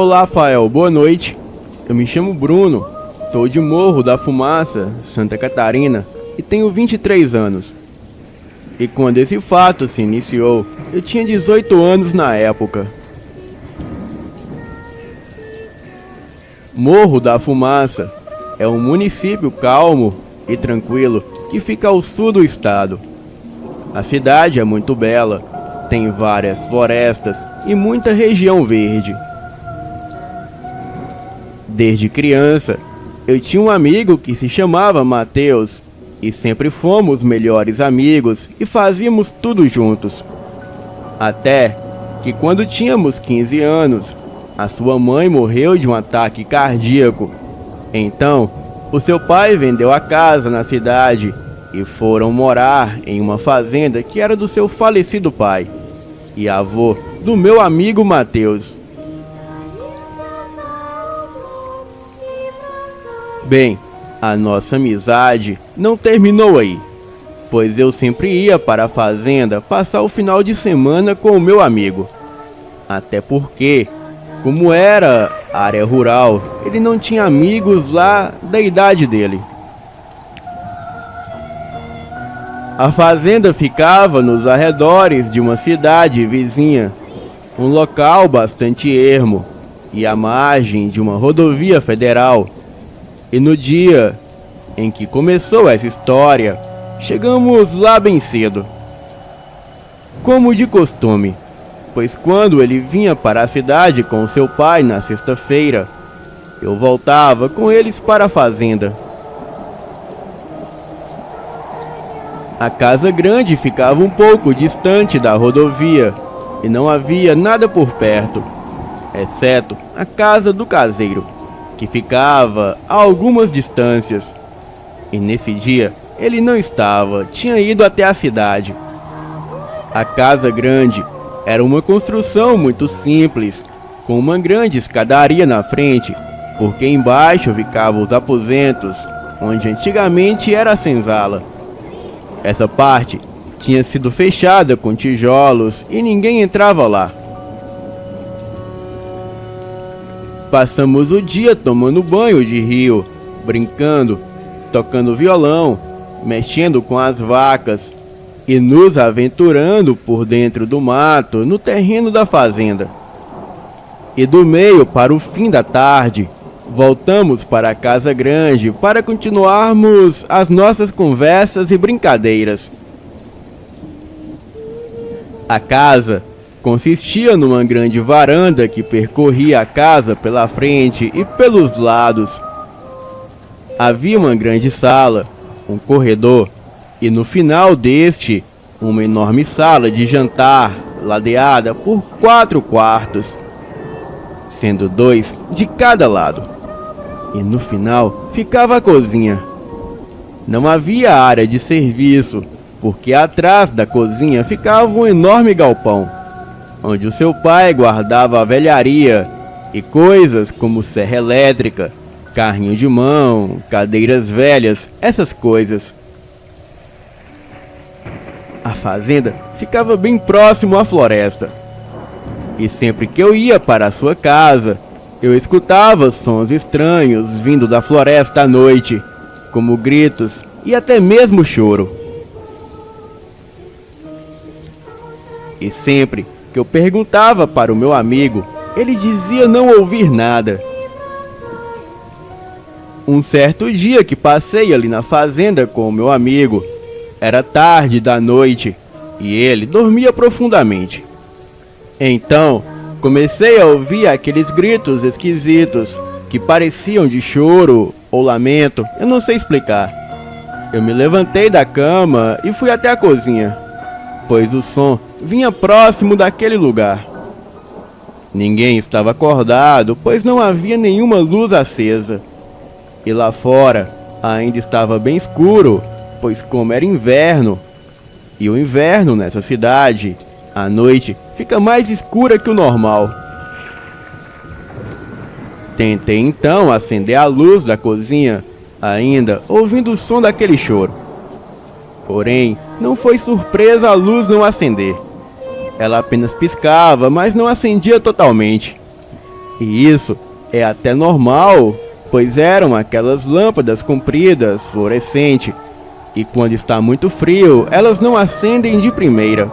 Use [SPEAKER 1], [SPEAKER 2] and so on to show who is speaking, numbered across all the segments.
[SPEAKER 1] Olá, Rafael, boa noite. Eu me chamo Bruno, sou de Morro da Fumaça, Santa Catarina, e tenho 23 anos. E quando esse fato se iniciou, eu tinha 18 anos na época. Morro da Fumaça é um município calmo e tranquilo que fica ao sul do estado. A cidade é muito bela, tem várias florestas e muita região verde. Desde criança, eu tinha um amigo que se chamava Matheus e sempre fomos melhores amigos e fazíamos tudo juntos. Até que quando tínhamos 15 anos, a sua mãe morreu de um ataque cardíaco. Então, o seu pai vendeu a casa na cidade e foram morar em uma fazenda que era do seu falecido pai e avô do meu amigo Matheus. Bem, a nossa amizade não terminou aí, pois eu sempre ia para a fazenda passar o final de semana com o meu amigo. Até porque, como era área rural, ele não tinha amigos lá da idade dele. A fazenda ficava nos arredores de uma cidade vizinha, um local bastante ermo e à margem de uma rodovia federal. E no dia em que começou essa história, chegamos lá bem cedo, como de costume, pois quando ele vinha para a cidade com seu pai na sexta-feira, eu voltava com eles para a fazenda. A casa grande ficava um pouco distante da rodovia e não havia nada por perto, exceto a casa do caseiro, que ficava a algumas distâncias. E nesse dia ele não estava, tinha ido até a cidade. A casa grande era uma construção muito simples, com uma grande escadaria na frente, porque embaixo ficavam os aposentos, onde antigamente era a senzala. Essa parte tinha sido fechada com tijolos e ninguém entrava lá. Passamos o dia tomando banho de rio, brincando, tocando violão, mexendo com as vacas e nos aventurando por dentro do mato no terreno da fazenda. E do meio para o fim da tarde, voltamos para a casa grande para continuarmos as nossas conversas e brincadeiras. A casa consistia numa grande varanda que percorria a casa pela frente e pelos lados. Havia uma grande sala, um corredor e no final deste, uma enorme sala de jantar ladeada por 4 quartos, sendo 2 de cada lado. E no final ficava a cozinha. Não havia área de serviço, porque atrás da cozinha ficava um enorme galpão, onde o seu pai guardava a velharia e coisas como serra elétrica, carrinho de mão, cadeiras velhas, essas coisas. A fazenda ficava bem próximo à floresta, e sempre que eu ia para a sua casa, eu escutava sons estranhos vindo da floresta à noite, como gritos e até mesmo choro. E sempre que eu perguntava para o meu amigo, ele dizia não ouvir nada. Um certo dia que passei ali na fazenda com o meu amigo, era tarde da noite e ele dormia profundamente. Então, comecei a ouvir aqueles gritos esquisitos que pareciam de choro ou lamento, eu não sei explicar. Eu me levantei da cama e fui até a cozinha, pois o som vinha próximo daquele lugar. Ninguém estava acordado, pois não havia nenhuma luz acesa. E lá fora ainda estava bem escuro, pois como era inverno, e o inverno nessa cidade, à noite, fica mais escura que o normal. Tentei então acender a luz da cozinha, ainda ouvindo o som daquele choro. Porém, não foi surpresa a luz não acender. Ela apenas piscava, mas não acendia totalmente. E isso é até normal, pois eram aquelas lâmpadas compridas, fluorescentes, e quando está muito frio, elas não acendem de primeira.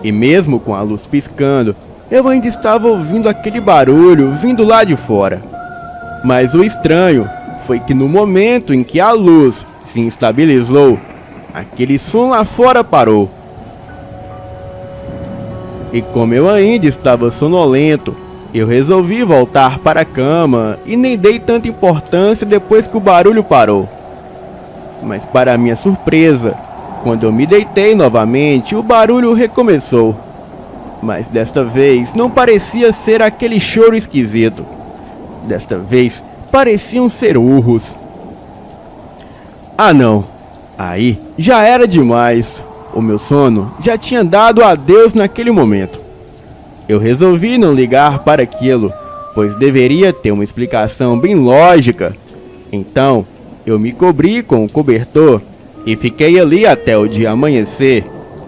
[SPEAKER 1] E mesmo com a luz piscando, eu ainda estava ouvindo aquele barulho vindo lá de fora. Mas o estranho foi que no momento em que a luz se estabilizou, aquele som lá fora parou. E como eu ainda estava sonolento, eu resolvi voltar para a cama e nem dei tanta importância depois que o barulho parou. Mas para minha surpresa, quando eu me deitei novamente, o barulho recomeçou. Mas desta vez não parecia ser aquele choro esquisito. Desta vez pareciam ser urros. Ah não, aí já era demais. O meu sono já tinha dado adeus naquele momento. Eu resolvi não ligar para aquilo, pois deveria ter uma explicação bem lógica. Então, eu me cobri com o cobertor e fiquei ali até o dia amanhecer,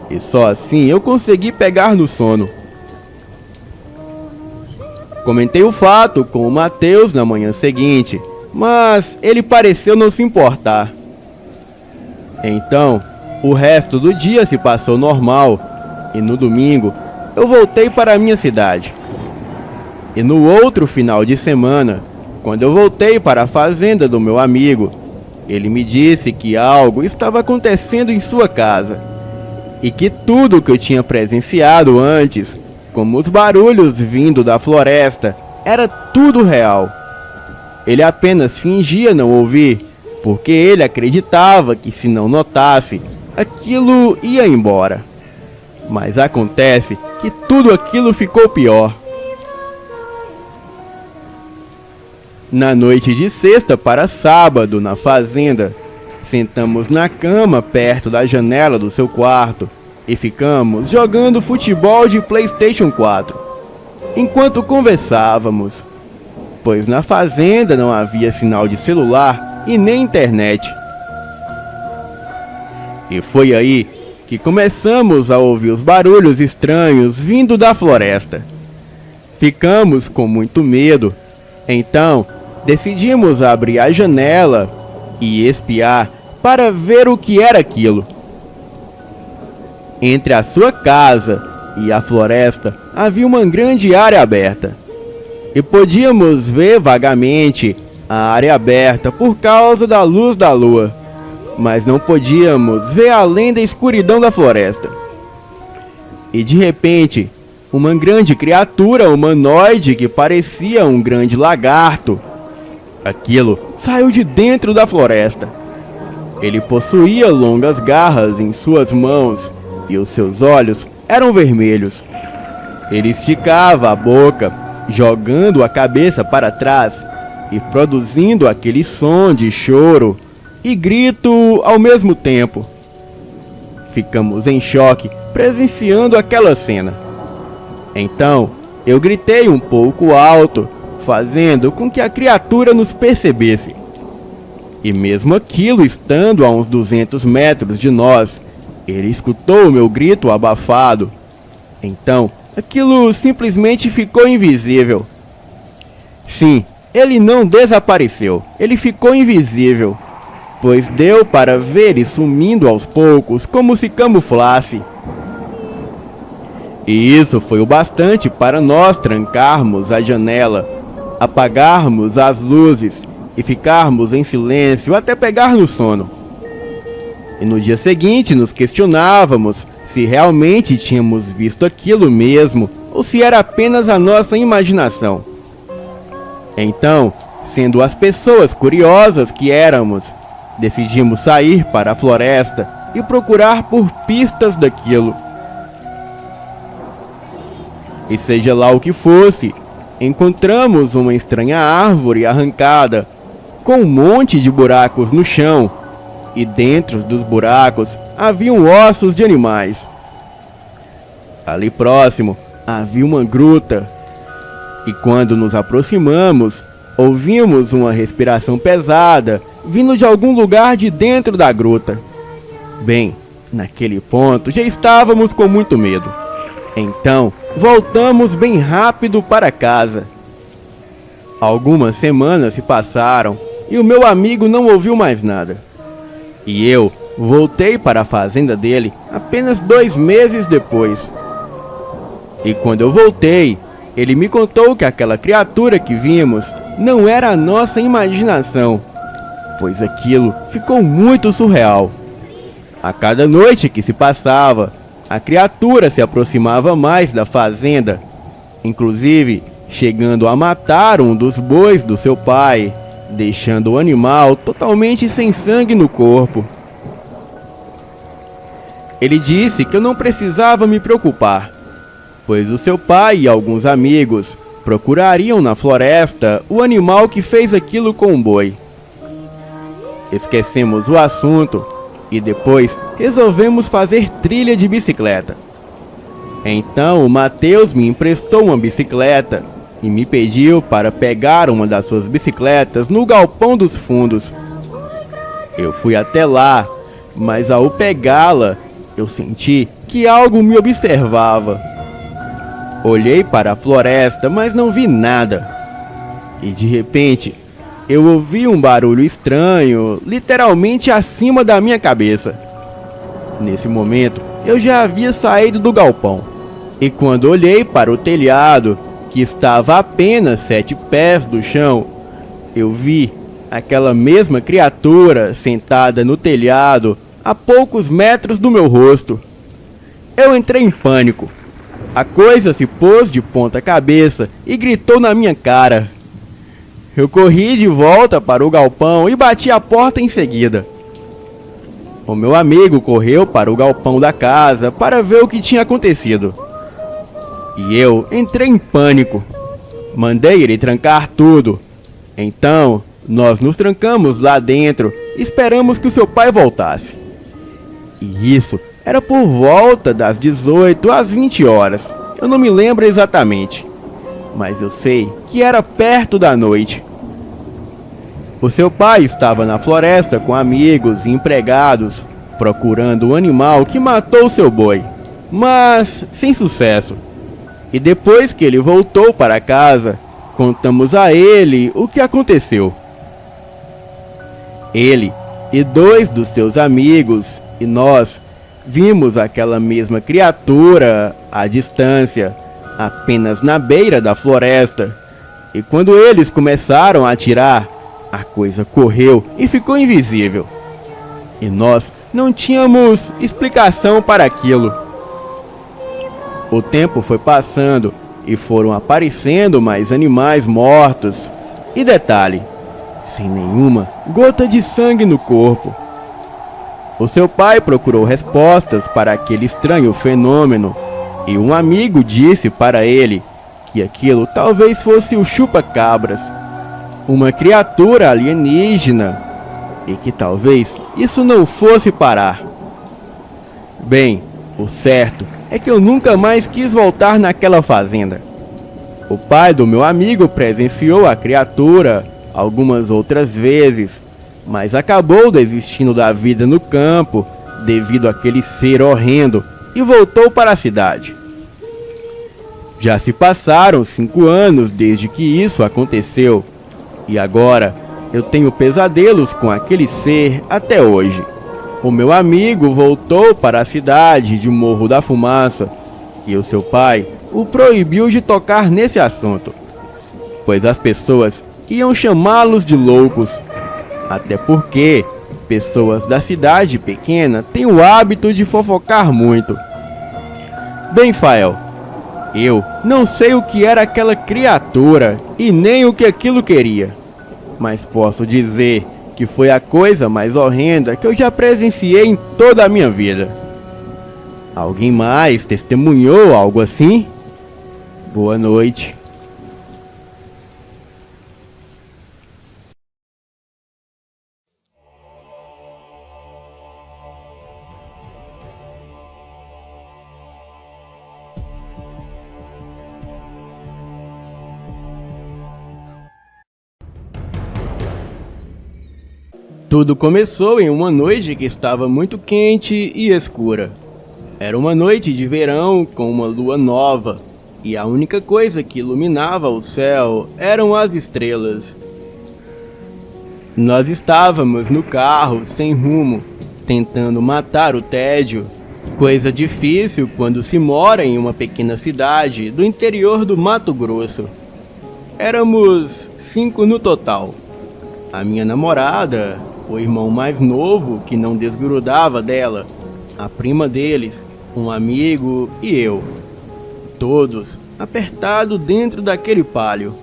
[SPEAKER 1] e só assim eu consegui pegar no sono. Comentei o fato com o Matheus na manhã seguinte, mas ele pareceu não se importar. Então, o resto do dia se passou normal, e no domingo eu voltei para a minha cidade. E no outro final de semana, quando eu voltei para a fazenda do meu amigo, ele me disse que algo estava acontecendo em sua casa, e que tudo que eu tinha presenciado antes, como os barulhos vindo da floresta, era tudo real. Ele apenas fingia não ouvir, porque ele acreditava que se não notasse, aquilo ia embora. Mas acontece que tudo aquilo ficou pior. Na noite de sexta para sábado, na fazenda, sentamos na cama perto da janela do seu quarto e ficamos jogando futebol de PlayStation 4, enquanto conversávamos, pois na fazenda não havia sinal de celular e nem internet. E foi aí que começamos a ouvir os barulhos estranhos vindo da floresta. Ficamos com muito medo, então decidimos abrir a janela e espiar para ver o que era aquilo. Entre a sua casa e a floresta havia uma grande área aberta, e podíamos ver vagamente a área aberta por causa da luz da lua, mas não podíamos ver além da escuridão da floresta. E de repente, uma grande criatura humanoide que parecia um grande lagarto, aquilo saiu de dentro da floresta. Ele possuía longas garras em suas mãos e os seus olhos eram vermelhos. Ele esticava a boca, jogando a cabeça para trás e produzindo aquele som de choro e grito ao mesmo tempo. Ficamos em choque presenciando aquela cena. Então, eu gritei um pouco alto, fazendo com que a criatura nos percebesse. E mesmo aquilo estando a uns 200 metros de nós, ele escutou o meu grito abafado. Então, aquilo simplesmente ficou invisível. Sim, ele não desapareceu, ele ficou invisível, pois deu para ver ele sumindo aos poucos como se camuflasse. E isso foi o bastante para nós trancarmos a janela, apagarmos as luzes e ficarmos em silêncio até pegar no sono. E no dia seguinte nos questionávamos se realmente tínhamos visto aquilo mesmo ou se era apenas a nossa imaginação. Então, sendo as pessoas curiosas que éramos, decidimos sair para a floresta e procurar por pistas daquilo. E seja lá o que fosse, encontramos uma estranha árvore arrancada, com um monte de buracos no chão, e dentro dos buracos haviam ossos de animais. Ali próximo havia uma gruta, e quando nos aproximamos, ouvimos uma respiração pesada vindo de algum lugar de dentro da gruta. Bem, naquele ponto já estávamos com muito medo. Então, voltamos bem rápido para casa. Algumas semanas se passaram e o meu amigo não ouviu mais nada. E eu voltei para a fazenda dele apenas 2 meses depois. E quando eu voltei, ele me contou que aquela criatura que vimos não era a nossa imaginação, pois aquilo ficou muito surreal. A cada noite que se passava, a criatura se aproximava mais da fazenda, inclusive chegando a matar um dos bois do seu pai, deixando o animal totalmente sem sangue no corpo. Ele disse que eu não precisava me preocupar, pois o seu pai e alguns amigos procurariam na floresta o animal que fez aquilo com o boi. Esquecemos o assunto e depois resolvemos fazer trilha de bicicleta. Então o Matheus me emprestou uma bicicleta e me pediu para pegar uma das suas bicicletas no galpão dos fundos. Eu fui até lá, mas ao pegá-la, eu senti que algo me observava. Olhei para a floresta, mas não vi nada. E de repente, eu ouvi um barulho estranho, literalmente acima da minha cabeça. Nesse momento, eu já havia saído do galpão. E quando olhei para o telhado, que estava a apenas 7 pés do chão, eu vi aquela mesma criatura sentada no telhado a poucos metros do meu rosto. Eu entrei em pânico. A coisa se pôs de ponta cabeça e gritou na minha cara. Eu corri de volta para o galpão e bati a porta em seguida. O meu amigo correu para o galpão da casa para ver o que tinha acontecido. E eu entrei em pânico. Mandei ele trancar tudo. Então, nós nos trancamos lá dentro e esperamos que o seu pai voltasse. E isso era por volta das 18 às 20 horas. Eu não me lembro exatamente, mas eu sei que era perto da noite. O seu pai estava na floresta com amigos e empregados, procurando o animal que matou seu boi, mas sem sucesso. E depois que ele voltou para casa, contamos a ele o que aconteceu. Ele e 2 dos seus amigos e nós vimos aquela mesma criatura à distância, apenas na beira da floresta. E quando eles começaram a atirar, a coisa correu e ficou invisível. E nós não tínhamos explicação para aquilo. O tempo foi passando e foram aparecendo mais animais mortos. E detalhe, sem nenhuma gota de sangue no corpo. O seu pai procurou respostas para aquele estranho fenômeno e um amigo disse para ele que aquilo talvez fosse o chupa-cabras, uma criatura alienígena, e que talvez isso não fosse parar. Bem, o certo é que eu nunca mais quis voltar naquela fazenda. O pai do meu amigo presenciou a criatura algumas outras vezes, mas acabou desistindo da vida no campo devido àquele ser horrendo e voltou para a cidade. Já se passaram 5 anos desde que isso aconteceu e agora eu tenho pesadelos com aquele ser até hoje. O meu amigo voltou para a cidade de Morro da Fumaça e o seu pai o proibiu de tocar nesse assunto, pois as pessoas iam chamá-los de loucos, até porque pessoas da cidade pequena têm o hábito de fofocar muito. Bem, Fael, eu não sei o que era aquela criatura e nem o que aquilo queria, mas posso dizer que foi a coisa mais horrenda que eu já presenciei em toda a minha vida. Alguém mais testemunhou algo assim? Boa noite. Tudo começou em uma noite que estava muito quente e escura. Era uma noite de verão com uma lua nova, e a única coisa que iluminava o céu eram as estrelas. Nós estávamos no carro, sem rumo, tentando matar o tédio, coisa difícil quando se mora em uma pequena cidade do interior do Mato Grosso. Éramos 5 no total. A minha namorada, o irmão mais novo que não desgrudava dela, a prima deles, um amigo e eu. Todos apertados dentro daquele Palio.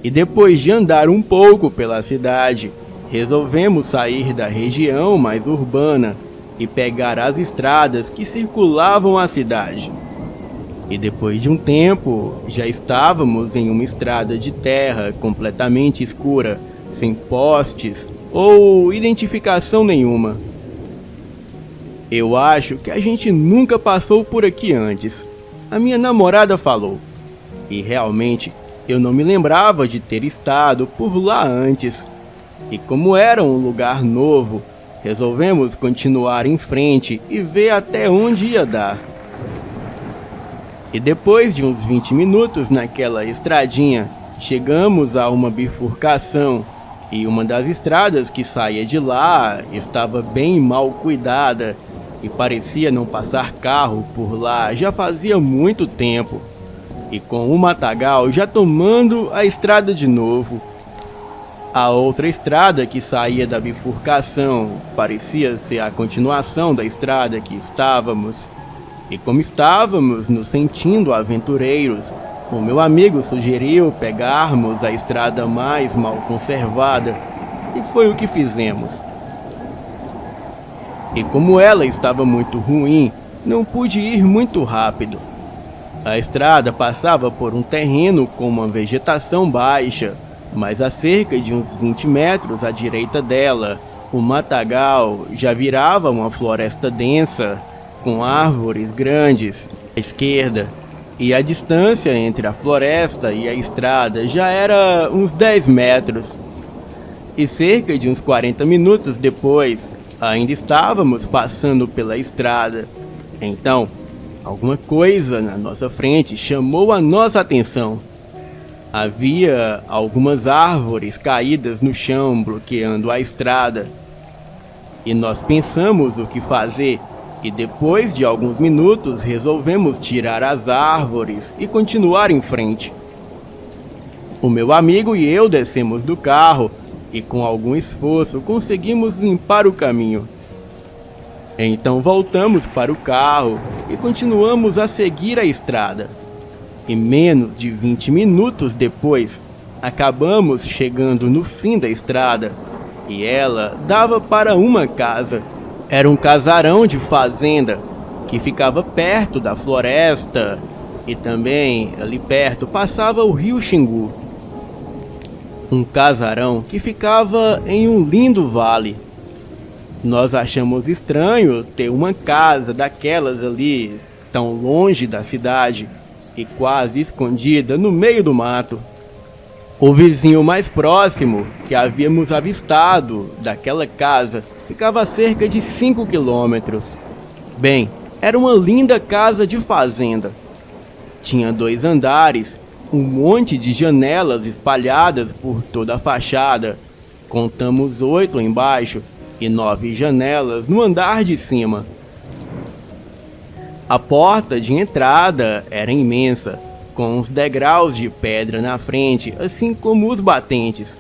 [SPEAKER 1] E depois de andar um pouco pela cidade, resolvemos sair da região mais urbana e pegar as estradas que circulavam a cidade. E depois de um tempo, já estávamos em uma estrada de terra completamente escura, sem postes ou identificação nenhuma. Eu acho que a gente nunca passou por aqui antes, a minha namorada falou. E realmente, eu não me lembrava de ter estado por lá antes. E como era um lugar novo, resolvemos continuar em frente e ver até onde ia dar. E depois de uns 20 minutos naquela estradinha, chegamos a uma bifurcação e uma das estradas que saía de lá estava bem mal cuidada e parecia não passar carro por lá já fazia muito tempo. E com o matagal já tomando a estrada de novo. A outra estrada que saía da bifurcação parecia ser a continuação da estrada que estávamos. E como estávamos nos sentindo aventureiros, o meu amigo sugeriu pegarmos a estrada mais mal conservada, e foi o que fizemos. E como ela estava muito ruim, não pude ir muito rápido. A estrada passava por um terreno com uma vegetação baixa, mas a cerca de uns 20 metros à direita dela, o matagal já virava uma floresta densa, com árvores grandes à esquerda, e a distância entre a floresta e a estrada já era uns 10 metros. E cerca de uns 40 minutos depois, ainda estávamos passando pela estrada. Então, alguma coisa na nossa frente chamou a nossa atenção. Havia algumas árvores caídas no chão bloqueando a estrada. E nós pensamos o que fazer. E depois de alguns minutos resolvemos tirar as árvores e continuar em frente. O meu amigo e eu descemos do carro e com algum esforço conseguimos limpar o caminho. Então voltamos para o carro e continuamos a seguir a estrada. E menos de 20 minutos depois, acabamos chegando no fim da estrada e ela dava para uma casa. Era um casarão de fazenda que ficava perto da floresta e também ali perto passava o rio Xingu. Um casarão que ficava em um lindo vale. Nós achamos estranho ter uma casa daquelas ali, tão longe da cidade e quase escondida no meio do mato. O vizinho mais próximo que havíamos avistado daquela casa ficava a cerca de 5 quilômetros. Bem, era uma linda casa de fazenda. Tinha 2 andares, um monte de janelas espalhadas por toda a fachada. Contamos 8 embaixo e 9 janelas no andar de cima. A porta de entrada era imensa, com uns degraus de pedra na frente, assim como os batentes.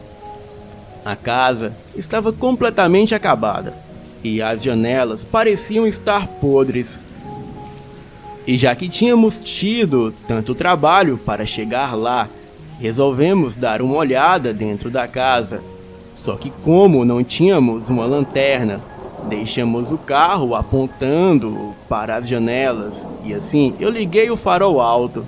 [SPEAKER 1] A casa estava completamente acabada, e as janelas pareciam estar podres. E já que tínhamos tido tanto trabalho para chegar lá, resolvemos dar uma olhada dentro da casa. Só que como não tínhamos uma lanterna, deixamos o carro apontando para as janelas, e assim eu liguei o farol alto.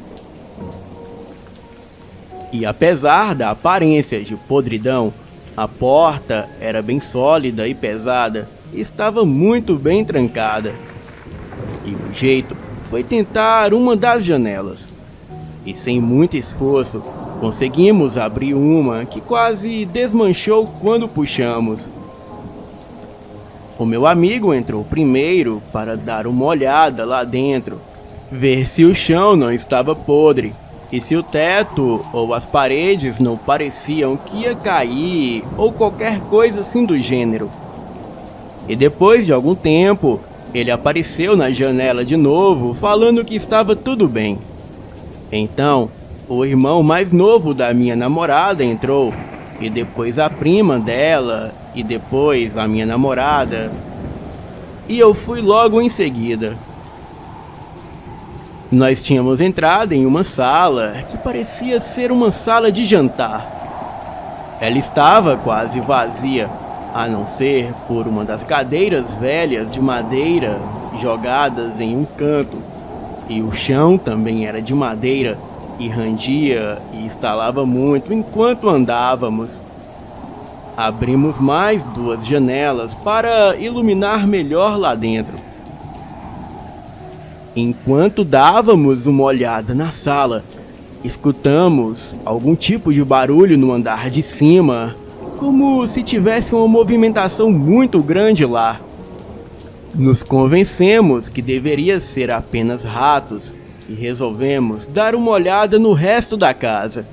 [SPEAKER 1] E apesar da aparência de podridão, a porta era bem sólida e pesada, e estava muito bem trancada. E o jeito foi tentar uma das janelas. E sem muito esforço, conseguimos abrir uma que quase desmanchou quando puxamos. O meu amigo entrou primeiro para dar uma olhada lá dentro, ver se o chão não estava podre e se o teto ou as paredes não pareciam que ia cair ou qualquer coisa assim do gênero. E depois de algum tempo, ele apareceu na janela de novo, falando que estava tudo bem. Então, o irmão mais novo da minha namorada entrou, e depois a prima dela, e depois a minha namorada. E eu fui logo em seguida. Nós tínhamos entrado em uma sala que parecia ser uma sala de jantar. Ela estava quase vazia, a não ser por uma das cadeiras velhas de madeira jogadas em um canto. E o chão também era de madeira e rangia e estalava muito enquanto andávamos. Abrimos mais 2 janelas para iluminar melhor lá dentro. Enquanto dávamos uma olhada na sala, escutamos algum tipo de barulho no andar de cima, como se tivesse uma movimentação muito grande lá. Nos convencemos que deveria ser apenas ratos e resolvemos dar uma olhada no resto da casa.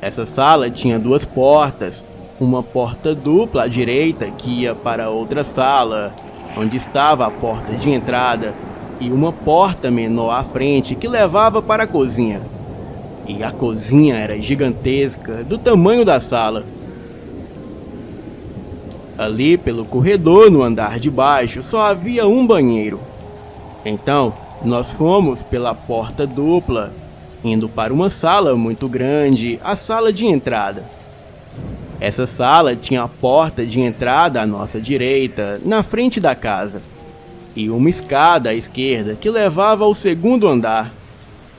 [SPEAKER 1] Essa sala tinha 2 portas, uma porta dupla à direita que ia para outra sala, onde estava a porta de entrada, e uma porta menor à frente que levava para a cozinha. E a cozinha era gigantesca, do tamanho da sala. Ali pelo corredor, no andar de baixo, só havia um banheiro. Então, nós fomos pela porta dupla, indo para uma sala muito grande, a sala de entrada. Essa sala tinha a porta de entrada à nossa direita, na frente da casa, e uma escada à esquerda que levava ao 2º andar.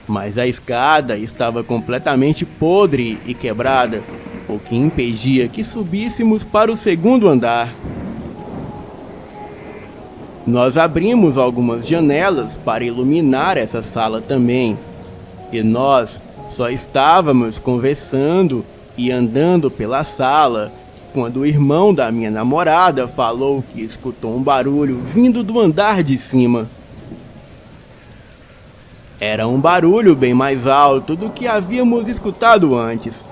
[SPEAKER 1] Mas a escada estava completamente podre e quebrada, o que impedia que subíssemos para o 2º andar. Nós abrimos algumas janelas para iluminar essa sala também, e nós só estávamos conversando e andando pela sala quando o irmão da minha namorada falou que escutou um barulho vindo do andar de cima. Era um barulho bem mais alto do que havíamos escutado antes.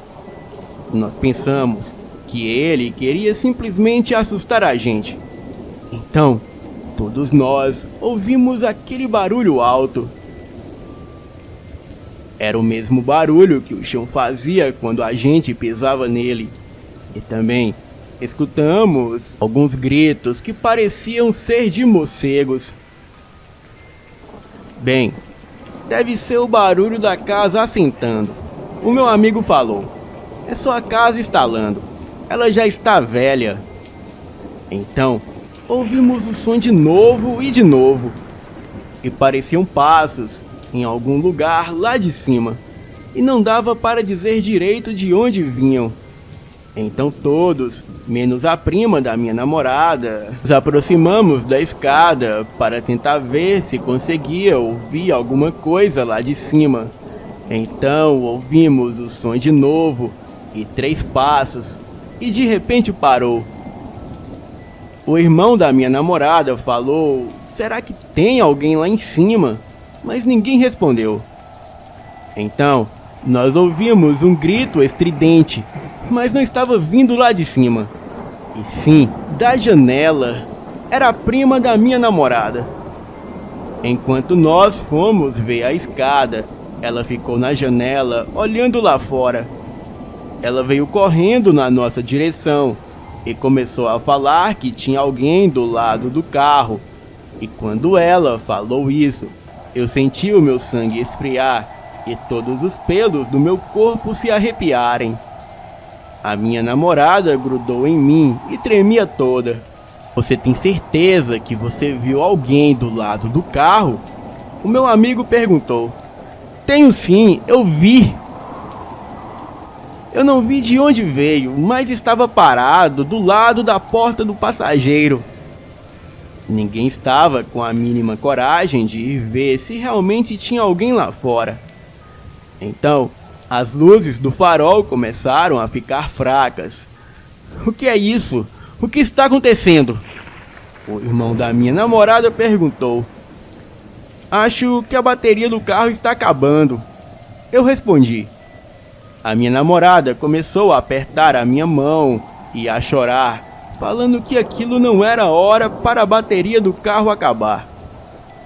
[SPEAKER 1] Nós pensamos que ele queria simplesmente assustar a gente. Então, todos nós ouvimos aquele barulho alto. Era o mesmo barulho que o chão fazia quando a gente pisava nele. E também escutamos alguns gritos que pareciam ser de morcegos. Bem, deve ser o barulho da casa assentando. O meu amigo falou. É só a casa estalando. Ela já está velha. Então, ouvimos o som de novo e de novo. E pareciam passos em algum lugar lá de cima. E não dava para dizer direito de onde vinham. Então todos, menos a prima da minha namorada, nos aproximamos da escada para tentar ver se conseguia ouvir alguma coisa lá de cima. Então ouvimos o som de novo e 3 passos, e de repente parou. O irmão da minha namorada falou: será que tem alguém lá em cima? Mas ninguém respondeu. Então nós ouvimos um grito estridente, mas não estava vindo lá de cima, e sim da janela. Era a prima da minha namorada. Enquanto nós fomos ver a escada, ela ficou na janela olhando lá fora. Ela veio correndo na nossa direção e começou a falar que tinha alguém do lado do carro. E quando ela falou isso, eu senti o meu sangue esfriar e todos os pelos do meu corpo se arrepiarem. A minha namorada grudou em mim e tremia toda. Você tem certeza que você viu alguém do lado do carro? O meu amigo perguntou. Tenho sim, eu vi. Eu não vi de onde veio, mas estava parado do lado da porta do passageiro. Ninguém estava com a mínima coragem de ir ver se realmente tinha alguém lá fora. Então, as luzes do farol começaram a ficar fracas. O que é isso? O que está acontecendo? O irmão da minha namorada perguntou. Acho que a bateria do carro está acabando. Eu respondi. A minha namorada começou a apertar a minha mão e a chorar, falando que aquilo não era hora para a bateria do carro acabar.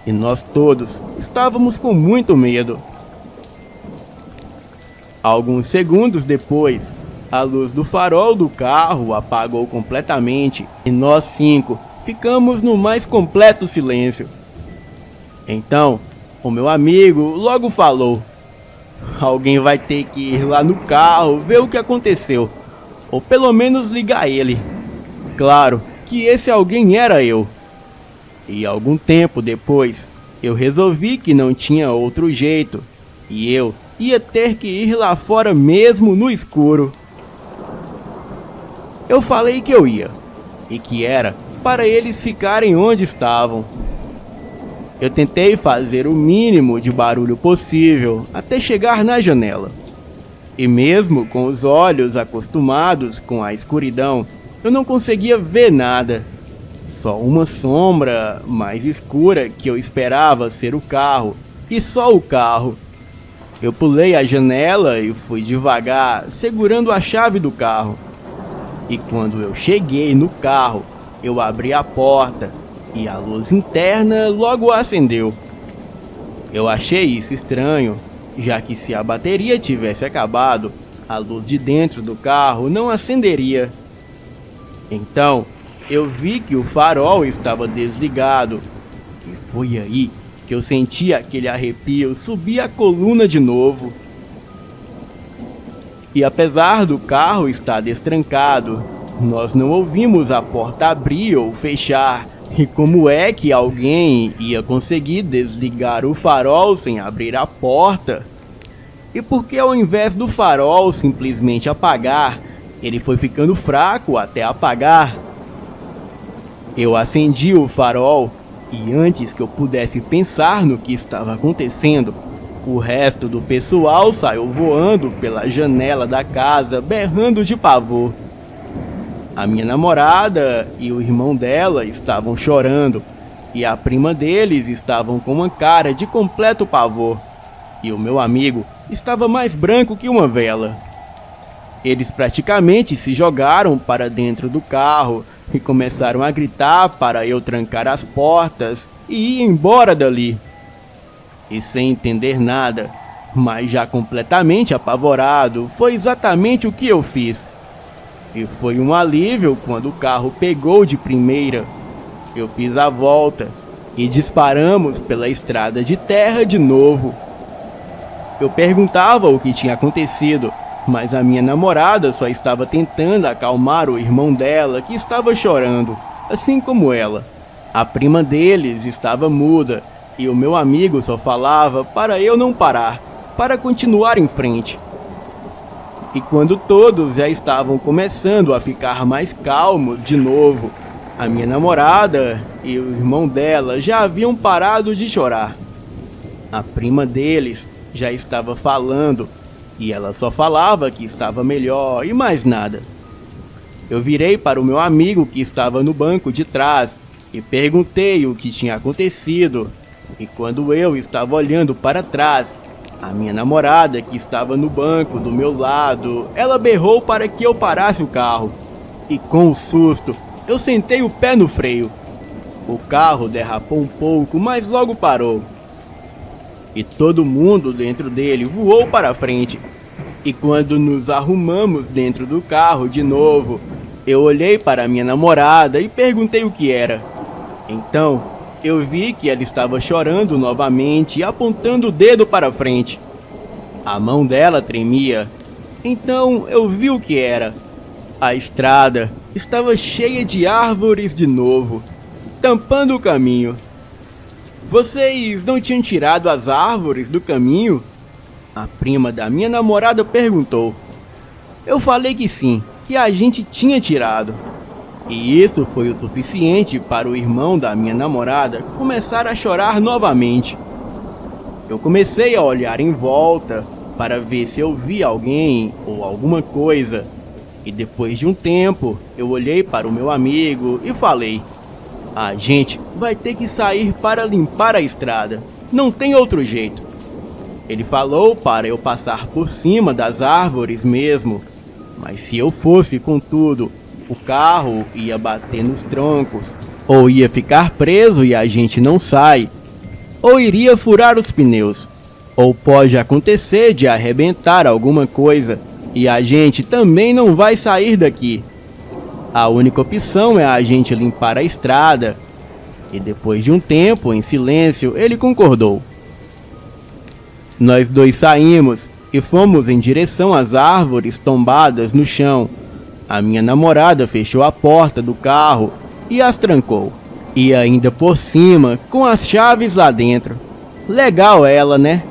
[SPEAKER 1] E nós todos estávamos com muito medo. Alguns segundos depois, a luz do farol do carro apagou completamente e nós 5 ficamos no mais completo silêncio. Então, o meu amigo logo falou: alguém vai ter que ir lá no carro ver o que aconteceu, ou pelo menos ligar ele. Claro que esse alguém era eu. E algum tempo depois, eu resolvi que não tinha outro jeito, e eu ia ter que ir lá fora mesmo no escuro. Eu falei que eu ia, e que era para eles ficarem onde estavam. Eu tentei fazer o mínimo de barulho possível até chegar na janela. E mesmo com os olhos acostumados com a escuridão, eu não conseguia ver nada. Só uma sombra mais escura que eu esperava ser o carro, e só o carro. Eu pulei a janela e fui devagar, segurando a chave do carro. E quando eu cheguei no carro, eu abri a porta e a luz interna logo acendeu. Eu achei isso estranho, já que se a bateria tivesse acabado, a luz de dentro do carro não acenderia. Então, eu vi que o farol estava desligado, e foi aí que eu senti aquele arrepio subir a coluna de novo. E apesar do carro estar destrancado, nós não ouvimos a porta abrir ou fechar. E como é que alguém ia conseguir desligar o farol sem abrir a porta? E por que ao invés do farol simplesmente apagar, ele foi ficando fraco até apagar? Eu acendi o farol e antes que eu pudesse pensar no que estava acontecendo, o resto do pessoal saiu voando pela janela da casa, berrando de pavor. A minha namorada e o irmão dela estavam chorando, e a prima deles estavam com uma cara de completo pavor, e o meu amigo estava mais branco que uma vela. Eles praticamente se jogaram para dentro do carro e começaram a gritar para eu trancar as portas e ir embora dali. E sem entender nada, mas já completamente apavorado, foi exatamente o que eu fiz. E foi um alívio quando o carro pegou de primeira. Eu fiz a volta e disparamos pela estrada de terra de novo. Eu perguntava o que tinha acontecido, mas a minha namorada só estava tentando acalmar o irmão dela, que estava chorando, assim como ela. A prima deles estava muda e o meu amigo só falava para eu não parar, para continuar em frente. E quando todos já estavam começando a ficar mais calmos de novo, a minha namorada e o irmão dela já haviam parado de chorar. A prima deles já estava falando e ela só falava que estava melhor e mais nada. Eu virei para o meu amigo que estava no banco de trás e perguntei o que tinha acontecido. E quando eu estava olhando para trás, a minha namorada, que estava no banco do meu lado, ela berrou para que eu parasse o carro. E com um susto, eu sentei o pé no freio. O carro derrapou um pouco, mas logo parou. E todo mundo dentro dele voou para frente. E quando nos arrumamos dentro do carro de novo, eu olhei para a minha namorada e perguntei o que era. Então, eu vi que ela estava chorando novamente e apontando o dedo para frente. A mão dela tremia. Então eu vi o que era. A estrada estava cheia de árvores de novo, tampando o caminho. Vocês não tinham tirado as árvores do caminho? A prima da minha namorada perguntou. Eu falei que sim, que a gente tinha tirado. E isso foi o suficiente para o irmão da minha namorada começar a chorar novamente. Eu comecei a olhar em volta para ver se eu via alguém ou alguma coisa. E depois de um tempo, eu olhei para o meu amigo e falei: a gente vai ter que sair para limpar a estrada. Não tem outro jeito. Ele falou para eu passar por cima das árvores mesmo, mas se eu fosse com tudo, o carro ia bater nos troncos, ou ia ficar preso e a gente não sai, ou iria furar os pneus, ou pode acontecer de arrebentar alguma coisa e a gente também não vai sair daqui. A única opção é a gente limpar a estrada. E depois de um tempo, em silêncio, ele concordou. Nós dois saímos e fomos em direção às árvores tombadas no chão. A minha namorada fechou a porta do carro e as trancou. E ainda por cima, com as chaves lá dentro. Legal ela, né?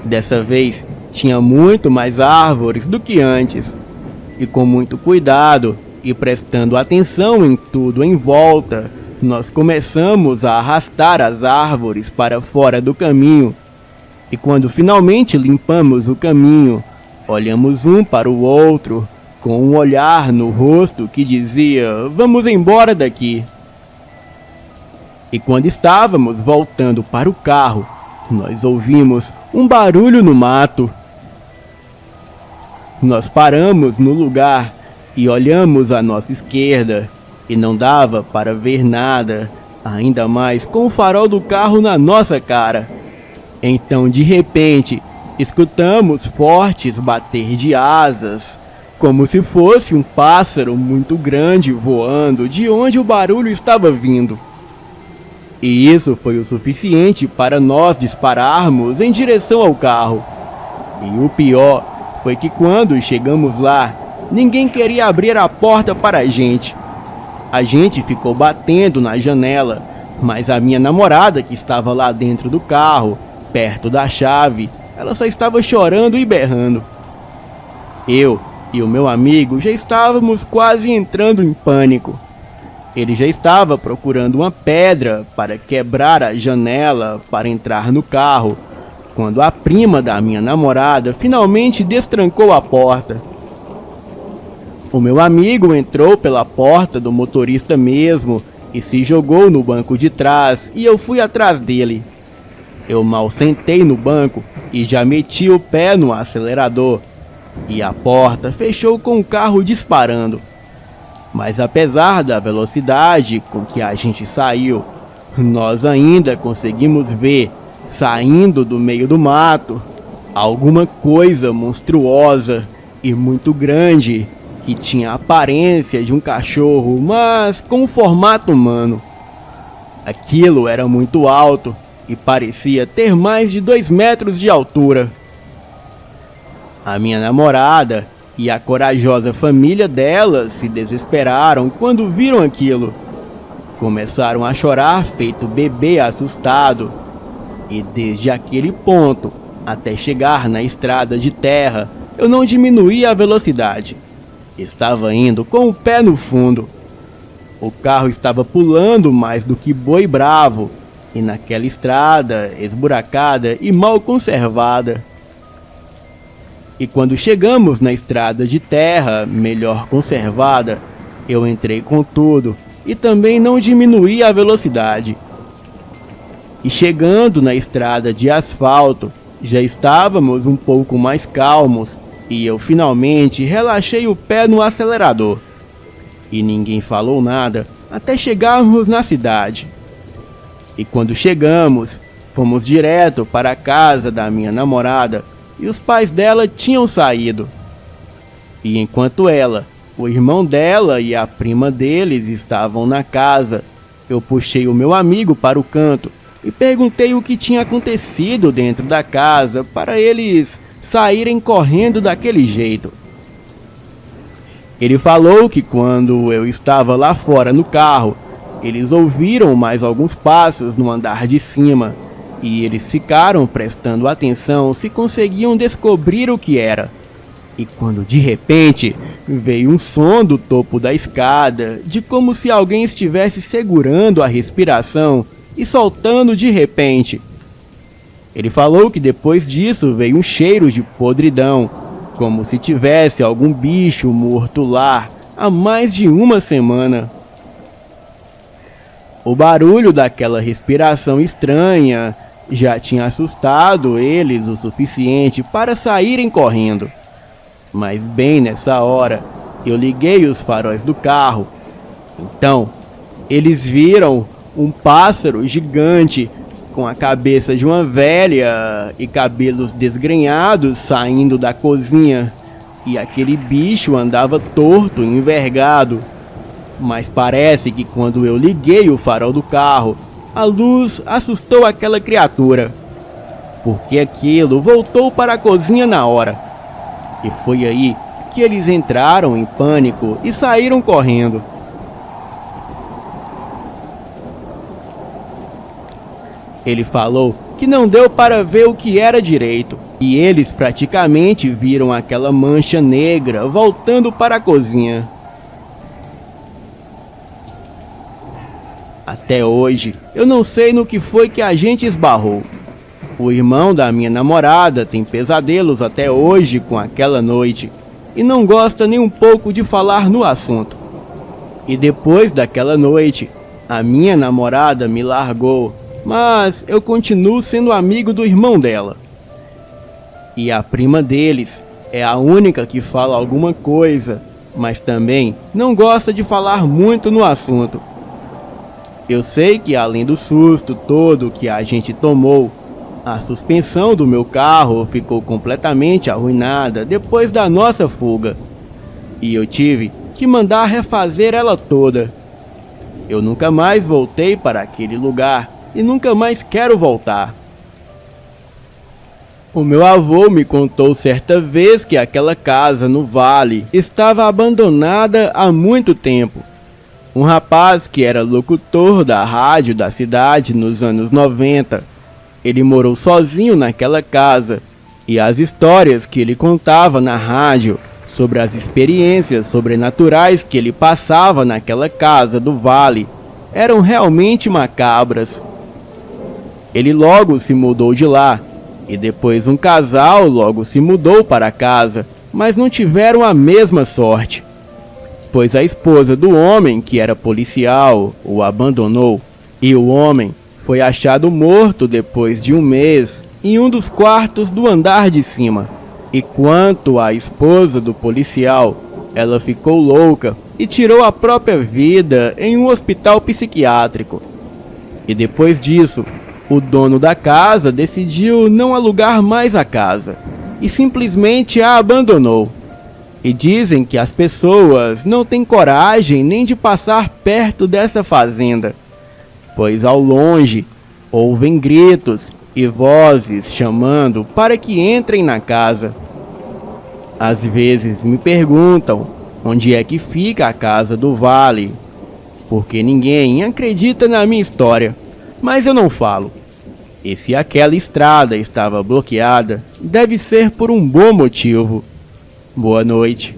[SPEAKER 1] Dessa vez, tinha muito mais árvores do que antes. E com muito cuidado e prestando atenção em tudo em volta, nós começamos a arrastar as árvores para fora do caminho. E quando finalmente limpamos o caminho, olhamos um para o outro, com um olhar no rosto que dizia: vamos embora daqui. E quando estávamos voltando para o carro, nós ouvimos um barulho no mato. Nós paramos no lugar e olhamos à nossa esquerda, e não dava para ver nada, ainda mais com o farol do carro na nossa cara. Então, de repente, escutamos fortes bater de asas, como se fosse um pássaro muito grande voando de onde o barulho estava vindo. E isso foi o suficiente para nós dispararmos em direção ao carro. E o pior foi que quando chegamos lá, ninguém queria abrir a porta para a gente. A gente ficou batendo na janela, mas a minha namorada, que estava lá dentro do carro, perto da chave, ela só estava chorando e berrando. Eu e o meu amigo já estávamos quase entrando em pânico. Ele já estava procurando uma pedra para quebrar a janela para entrar no carro, quando a prima da minha namorada finalmente destrancou a porta. O meu amigo entrou pela porta do motorista mesmo e se jogou no banco de trás e eu fui atrás dele. Eu mal sentei no banco e já meti o pé no acelerador e a porta fechou com o carro disparando. Mas apesar da velocidade com que a gente saiu, nós ainda conseguimos ver, saindo do meio do mato, alguma coisa monstruosa e muito grande que tinha a aparência de um cachorro, mas com um formato humano. Aquilo era muito alto e parecia ter mais de 2 metros de altura. A minha namorada e a corajosa família dela se desesperaram quando viram aquilo. Começaram a chorar feito bebê assustado. E desde aquele ponto, até chegar na estrada de terra, eu não diminuí a velocidade. Estava indo com o pé no fundo. O carro estava pulando mais do que boi bravo, e naquela estrada esburacada e mal conservada. E quando chegamos na estrada de terra, melhor conservada, eu entrei com tudo e também não diminuí a velocidade. E chegando na estrada de asfalto, já estávamos um pouco mais calmos e eu finalmente relaxei o pé no acelerador. E ninguém falou nada até chegarmos na cidade. E quando chegamos, fomos direto para a casa da minha namorada e os pais dela tinham saído. E enquanto ela, o irmão dela e a prima deles estavam na casa, eu puxei o meu amigo para o canto e perguntei o que tinha acontecido dentro da casa para eles saírem correndo daquele jeito. Ele falou que quando eu estava lá fora no carro, eles ouviram mais alguns passos no andar de cima e eles ficaram prestando atenção se conseguiam descobrir o que era. E quando de repente veio um som do topo da escada, de como se alguém estivesse segurando a respiração e soltando de repente. Ele falou que depois disso veio um cheiro de podridão, como se tivesse algum bicho morto lá há mais de uma semana. O barulho daquela respiração estranha já tinha assustado eles o suficiente para saírem correndo. Mas bem nessa hora, eu liguei os faróis do carro. Então, eles viram um pássaro gigante com a cabeça de uma velha e cabelos desgrenhados saindo da cozinha. E aquele bicho andava torto e envergado. Mas parece que quando eu liguei o farol do carro, a luz assustou aquela criatura, porque aquilo voltou para a cozinha na hora. E foi aí que eles entraram em pânico e saíram correndo. Ele falou que não deu para ver o que era direito, e eles praticamente viram aquela mancha negra voltando para a cozinha. Até hoje, eu não sei no que foi que a gente esbarrou. O irmão da minha namorada tem pesadelos até hoje com aquela noite e não gosta nem um pouco de falar no assunto. E depois daquela noite, a minha namorada me largou, mas eu continuo sendo amigo do irmão dela. E a prima deles é a única que fala alguma coisa, mas também não gosta de falar muito no assunto. Eu sei que além do susto todo que a gente tomou, a suspensão do meu carro ficou completamente arruinada depois da nossa fuga. E eu tive que mandar refazer ela toda. Eu nunca mais voltei para aquele lugar e nunca mais quero voltar. O meu avô me contou certa vez que aquela casa no vale estava abandonada há muito tempo. Um rapaz que era locutor da rádio da cidade nos anos 90. Ele morou sozinho naquela casa e as histórias que ele contava na rádio sobre as experiências sobrenaturais que ele passava naquela casa do vale eram realmente macabras. Ele logo se mudou de lá e depois um casal logo se mudou para casa, mas não tiveram a mesma sorte, pois a esposa do homem, que era policial, o abandonou, e o homem foi achado morto depois de um mês em um dos quartos do andar de cima. E quanto à esposa do policial, ela ficou louca e tirou a própria vida em um hospital psiquiátrico. E depois disso, o dono da casa decidiu não alugar mais a casa e simplesmente a abandonou. E dizem que as pessoas não têm coragem nem de passar perto dessa fazenda, pois ao longe ouvem gritos e vozes chamando para que entrem na casa. Às vezes me perguntam onde é que fica a casa do vale, porque ninguém acredita na minha história, mas eu não falo. E se aquela estrada estava bloqueada, deve ser por um bom motivo. Boa noite.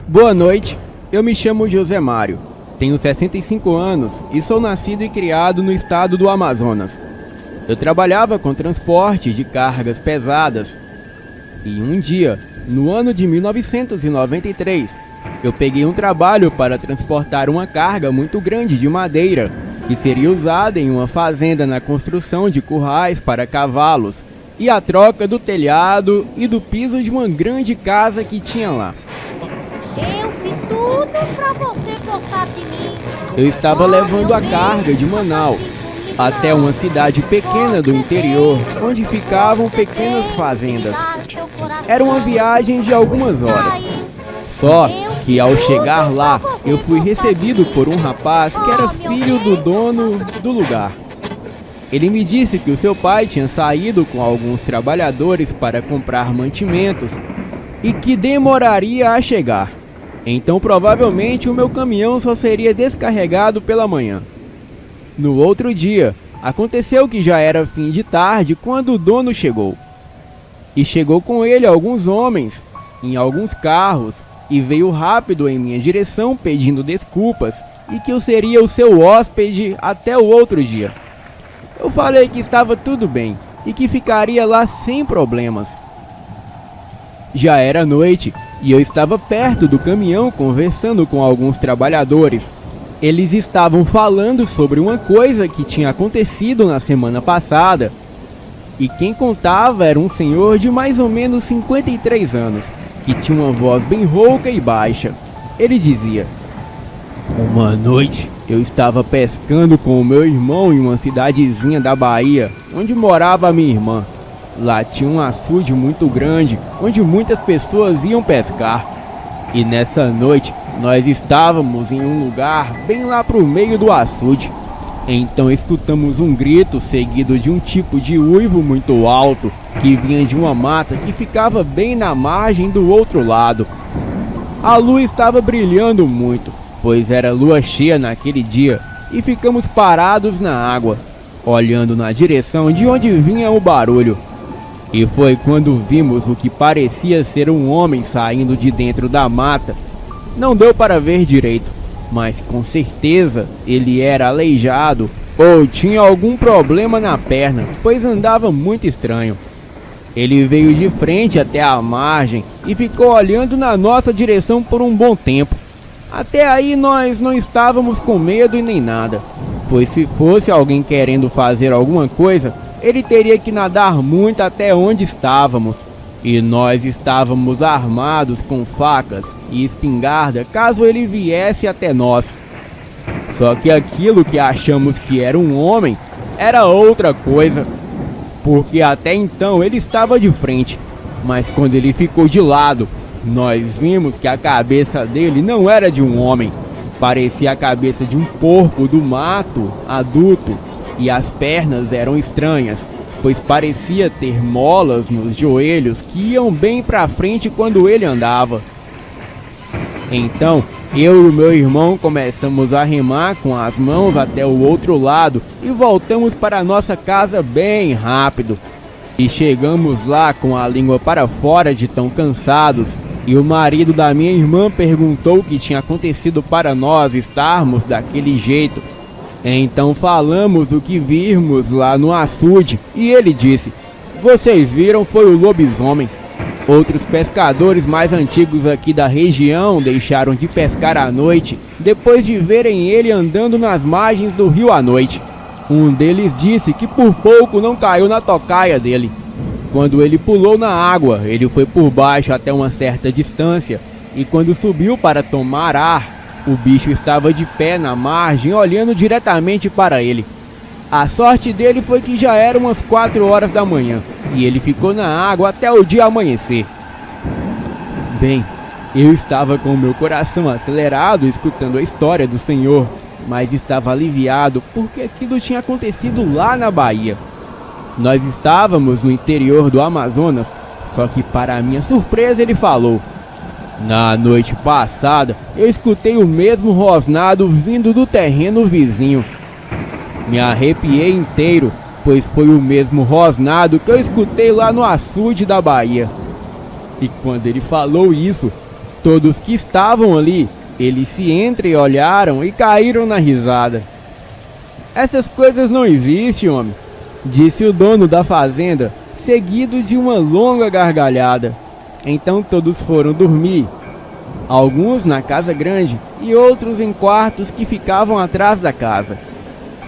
[SPEAKER 1] Boa noite, eu me chamo José Mário, tenho 65 anos e sou nascido e criado no estado do Amazonas. Eu trabalhava com transporte de cargas pesadas e um dia, no ano de 1993, eu peguei um trabalho para transportar uma carga muito grande de madeira que seria usada em uma fazenda na construção de currais para cavalos e a troca do telhado e do piso de uma grande casa que tinha lá.
[SPEAKER 2] Eu fiz tudo pra você gostar de mim.
[SPEAKER 1] Eu estava levando a carga de Manaus até uma cidade pequena do interior, onde ficavam pequenas fazendas. Era uma viagem de algumas horas. Só que ao chegar lá, eu fui recebido por um rapaz que era filho do dono do lugar. Ele me disse que o seu pai tinha saído com alguns trabalhadores para comprar mantimentos e que demoraria a chegar. Então provavelmente o meu caminhão só seria descarregado pela manhã. No outro dia, aconteceu que já era fim de tarde quando o dono chegou. E chegou com ele alguns homens, em alguns carros, e veio rápido em minha direção pedindo desculpas e que eu seria o seu hóspede até o outro dia. Eu falei que estava tudo bem e que ficaria lá sem problemas. Já era noite e eu estava perto do caminhão conversando com alguns trabalhadores. Eles estavam falando sobre uma coisa que tinha acontecido na semana passada. E quem contava era um senhor de mais ou menos 53 anos, que tinha uma voz bem rouca e baixa. Ele dizia: "Uma noite eu estava pescando com o meu irmão em uma cidadezinha da Bahia, onde morava a minha irmã. Lá tinha um açude muito grande, onde muitas pessoas iam pescar. E nessa noite nós estávamos em um lugar bem lá pro meio do açude. Então escutamos um grito seguido de um tipo de uivo muito alto que vinha de uma mata que ficava bem na margem do outro lado. A lua estava brilhando muito, pois era lua cheia naquele dia, e ficamos parados na água, olhando na direção de onde vinha o barulho. E foi quando vimos o que parecia ser um homem saindo de dentro da mata. Não deu para ver direito, mas com certeza ele era aleijado ou tinha algum problema na perna, pois andava muito estranho. Ele veio de frente até a margem e ficou olhando na nossa direção por um bom tempo. Até aí nós não estávamos com medo e nem nada, pois se fosse alguém querendo fazer alguma coisa, ele teria que nadar muito até onde estávamos. E nós estávamos armados com facas e espingarda caso ele viesse até nós. Só que aquilo que achamos que era um homem era outra coisa, porque até então ele estava de frente, mas quando ele ficou de lado, nós vimos que a cabeça dele não era de um homem, parecia a cabeça de um porco do mato adulto, e as pernas eram estranhas, pois parecia ter molas nos joelhos que iam bem para frente quando ele andava. Então, eu e o meu irmão começamos a remar com as mãos até o outro lado e voltamos para a nossa casa bem rápido. E chegamos lá com a língua para fora de tão cansados, e o marido da minha irmã perguntou o que tinha acontecido para nós estarmos daquele jeito. Então falamos o que vimos lá no açude e ele disse: "Vocês viram, foi o lobisomem. Outros pescadores mais antigos aqui da região deixaram de pescar à noite depois de verem ele andando nas margens do rio à noite. Um deles disse que por pouco não caiu na tocaia dele. Quando ele pulou na água, ele foi por baixo até uma certa distância e quando subiu para tomar ar, o bicho estava de pé na margem olhando diretamente para ele. A sorte dele foi que já eram umas 4 horas da manhã e ele ficou na água até o dia amanhecer." Bem, eu estava com o meu coração acelerado escutando a história do senhor, mas estava aliviado porque aquilo tinha acontecido lá na Bahia. Nós estávamos no interior do Amazonas, só que para minha surpresa ele falou: "Na noite passada eu escutei o mesmo rosnado vindo do terreno vizinho." Me arrepiei inteiro, pois foi o mesmo rosnado que eu escutei lá no açude da Bahia. E quando ele falou isso, todos que estavam ali, eles se entreolharam e caíram na risada. "Essas coisas não existem, homem", disse o dono da fazenda, seguido de uma longa gargalhada. Então todos foram dormir, alguns na casa grande e outros em quartos que ficavam atrás da casa.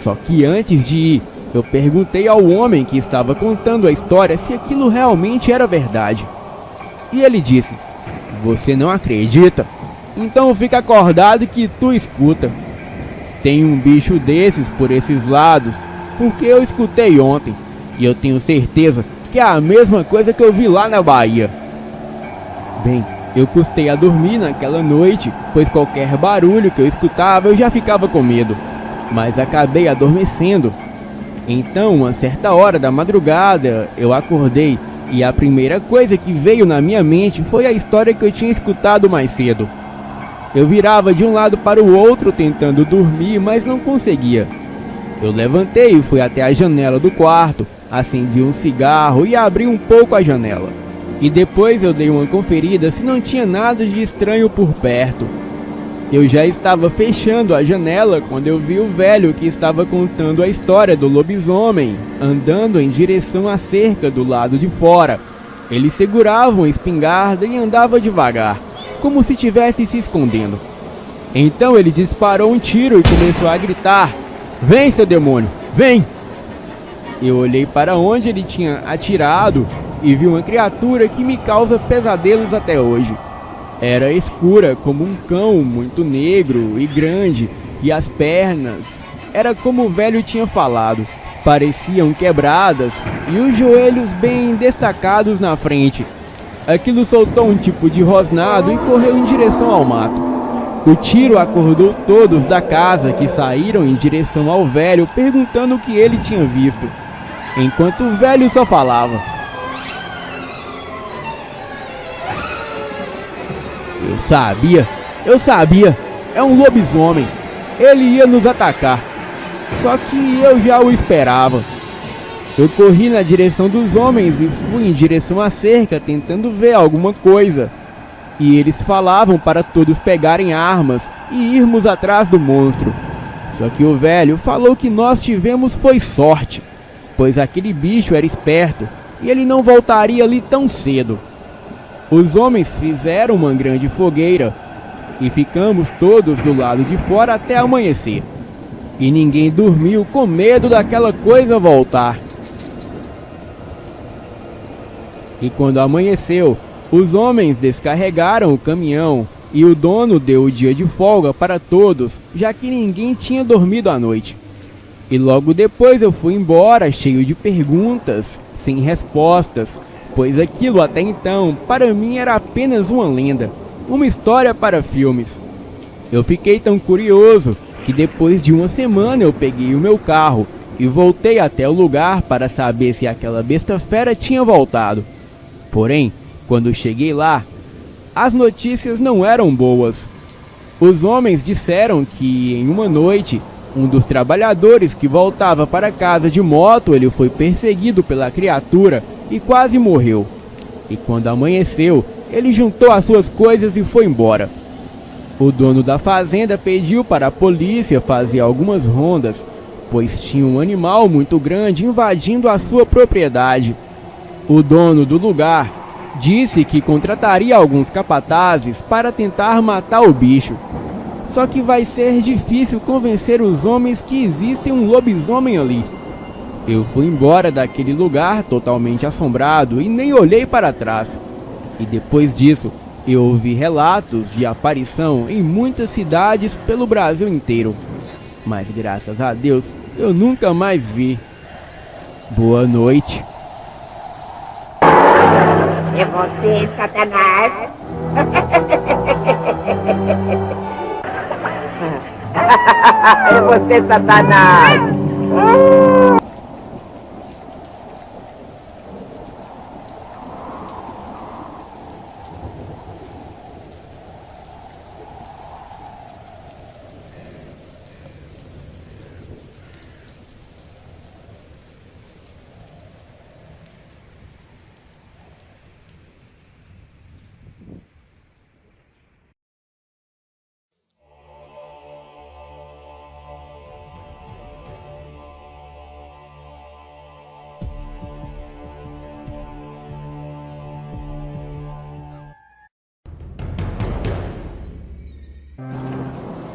[SPEAKER 1] Só que antes de ir, eu perguntei ao homem que estava contando a história se aquilo realmente era verdade. E ele disse: "Você não acredita? Então fica acordado que tu escuta. Tem um bicho desses por esses lados, porque eu escutei ontem, e eu tenho certeza que é a mesma coisa que eu vi lá na Bahia." Bem, eu custei a dormir naquela noite, pois qualquer barulho que eu escutava eu já ficava com medo, mas acabei adormecendo. Então, uma certa hora da madrugada, eu acordei e a primeira coisa que veio na minha mente foi a história que eu tinha escutado mais cedo. Eu virava de um lado para o outro tentando dormir, mas não conseguia. Eu levantei e fui até a janela do quarto, acendi um cigarro e abri um pouco a janela. E depois eu dei uma conferida se não tinha nada de estranho por perto. Eu já estava fechando a janela quando eu vi o velho que estava contando a história do lobisomem, andando em direção à cerca do lado de fora. Ele segurava uma espingarda e andava devagar, como se estivesse se escondendo. Então ele disparou um tiro e começou a gritar: "Vem, seu demônio, vem!" Eu olhei para onde ele tinha atirado e vi uma criatura que me causa pesadelos até hoje. Era escura como um cão, muito negro e grande, e as pernas, era como o velho tinha falado, pareciam quebradas e os joelhos bem destacados na frente. Aquilo soltou um tipo de rosnado e correu em direção ao mato. O tiro acordou todos da casa, que saíram em direção ao velho perguntando o que ele tinha visto, enquanto o velho só falava: Eu sabia, é um lobisomem, ele ia nos atacar, só que eu já o esperava." Eu corri na direção dos homens e fui em direção à cerca tentando ver alguma coisa. E eles falavam para todos pegarem armas e irmos atrás do monstro. Só que o velho falou que nós tivemos foi sorte, pois aquele bicho era esperto e ele não voltaria ali tão cedo. Os homens fizeram uma grande fogueira e ficamos todos do lado de fora até amanhecer. E ninguém dormiu com medo daquela coisa voltar. E quando amanheceu, os homens descarregaram o caminhão e o dono deu o dia de folga para todos, já que ninguém tinha dormido à noite. E logo depois eu fui embora cheio de perguntas, sem respostas, pois aquilo até então para mim era apenas uma lenda, uma história para filmes. Eu fiquei tão curioso que depois de uma semana eu peguei o meu carro e voltei até o lugar para saber se aquela besta fera tinha voltado. Porém, quando cheguei lá, as notícias não eram boas. Os homens disseram que em uma noite, um dos trabalhadores que voltava para casa de moto, ele foi perseguido pela criatura e quase morreu. E quando amanheceu, ele juntou as suas coisas e foi embora. O dono da fazenda pediu para a polícia fazer algumas rondas, pois tinha um animal muito grande invadindo a sua propriedade. O dono do lugar disse que contrataria alguns capatazes para tentar matar o bicho. Só que vai ser difícil convencer os homens que existe um lobisomem ali. Eu fui embora daquele lugar totalmente assombrado e nem olhei para trás. E depois disso, eu ouvi relatos de aparição em muitas cidades pelo Brasil inteiro. Mas graças a Deus, eu nunca mais vi. Boa noite.
[SPEAKER 3] É você, Satanás? É você, Satanás!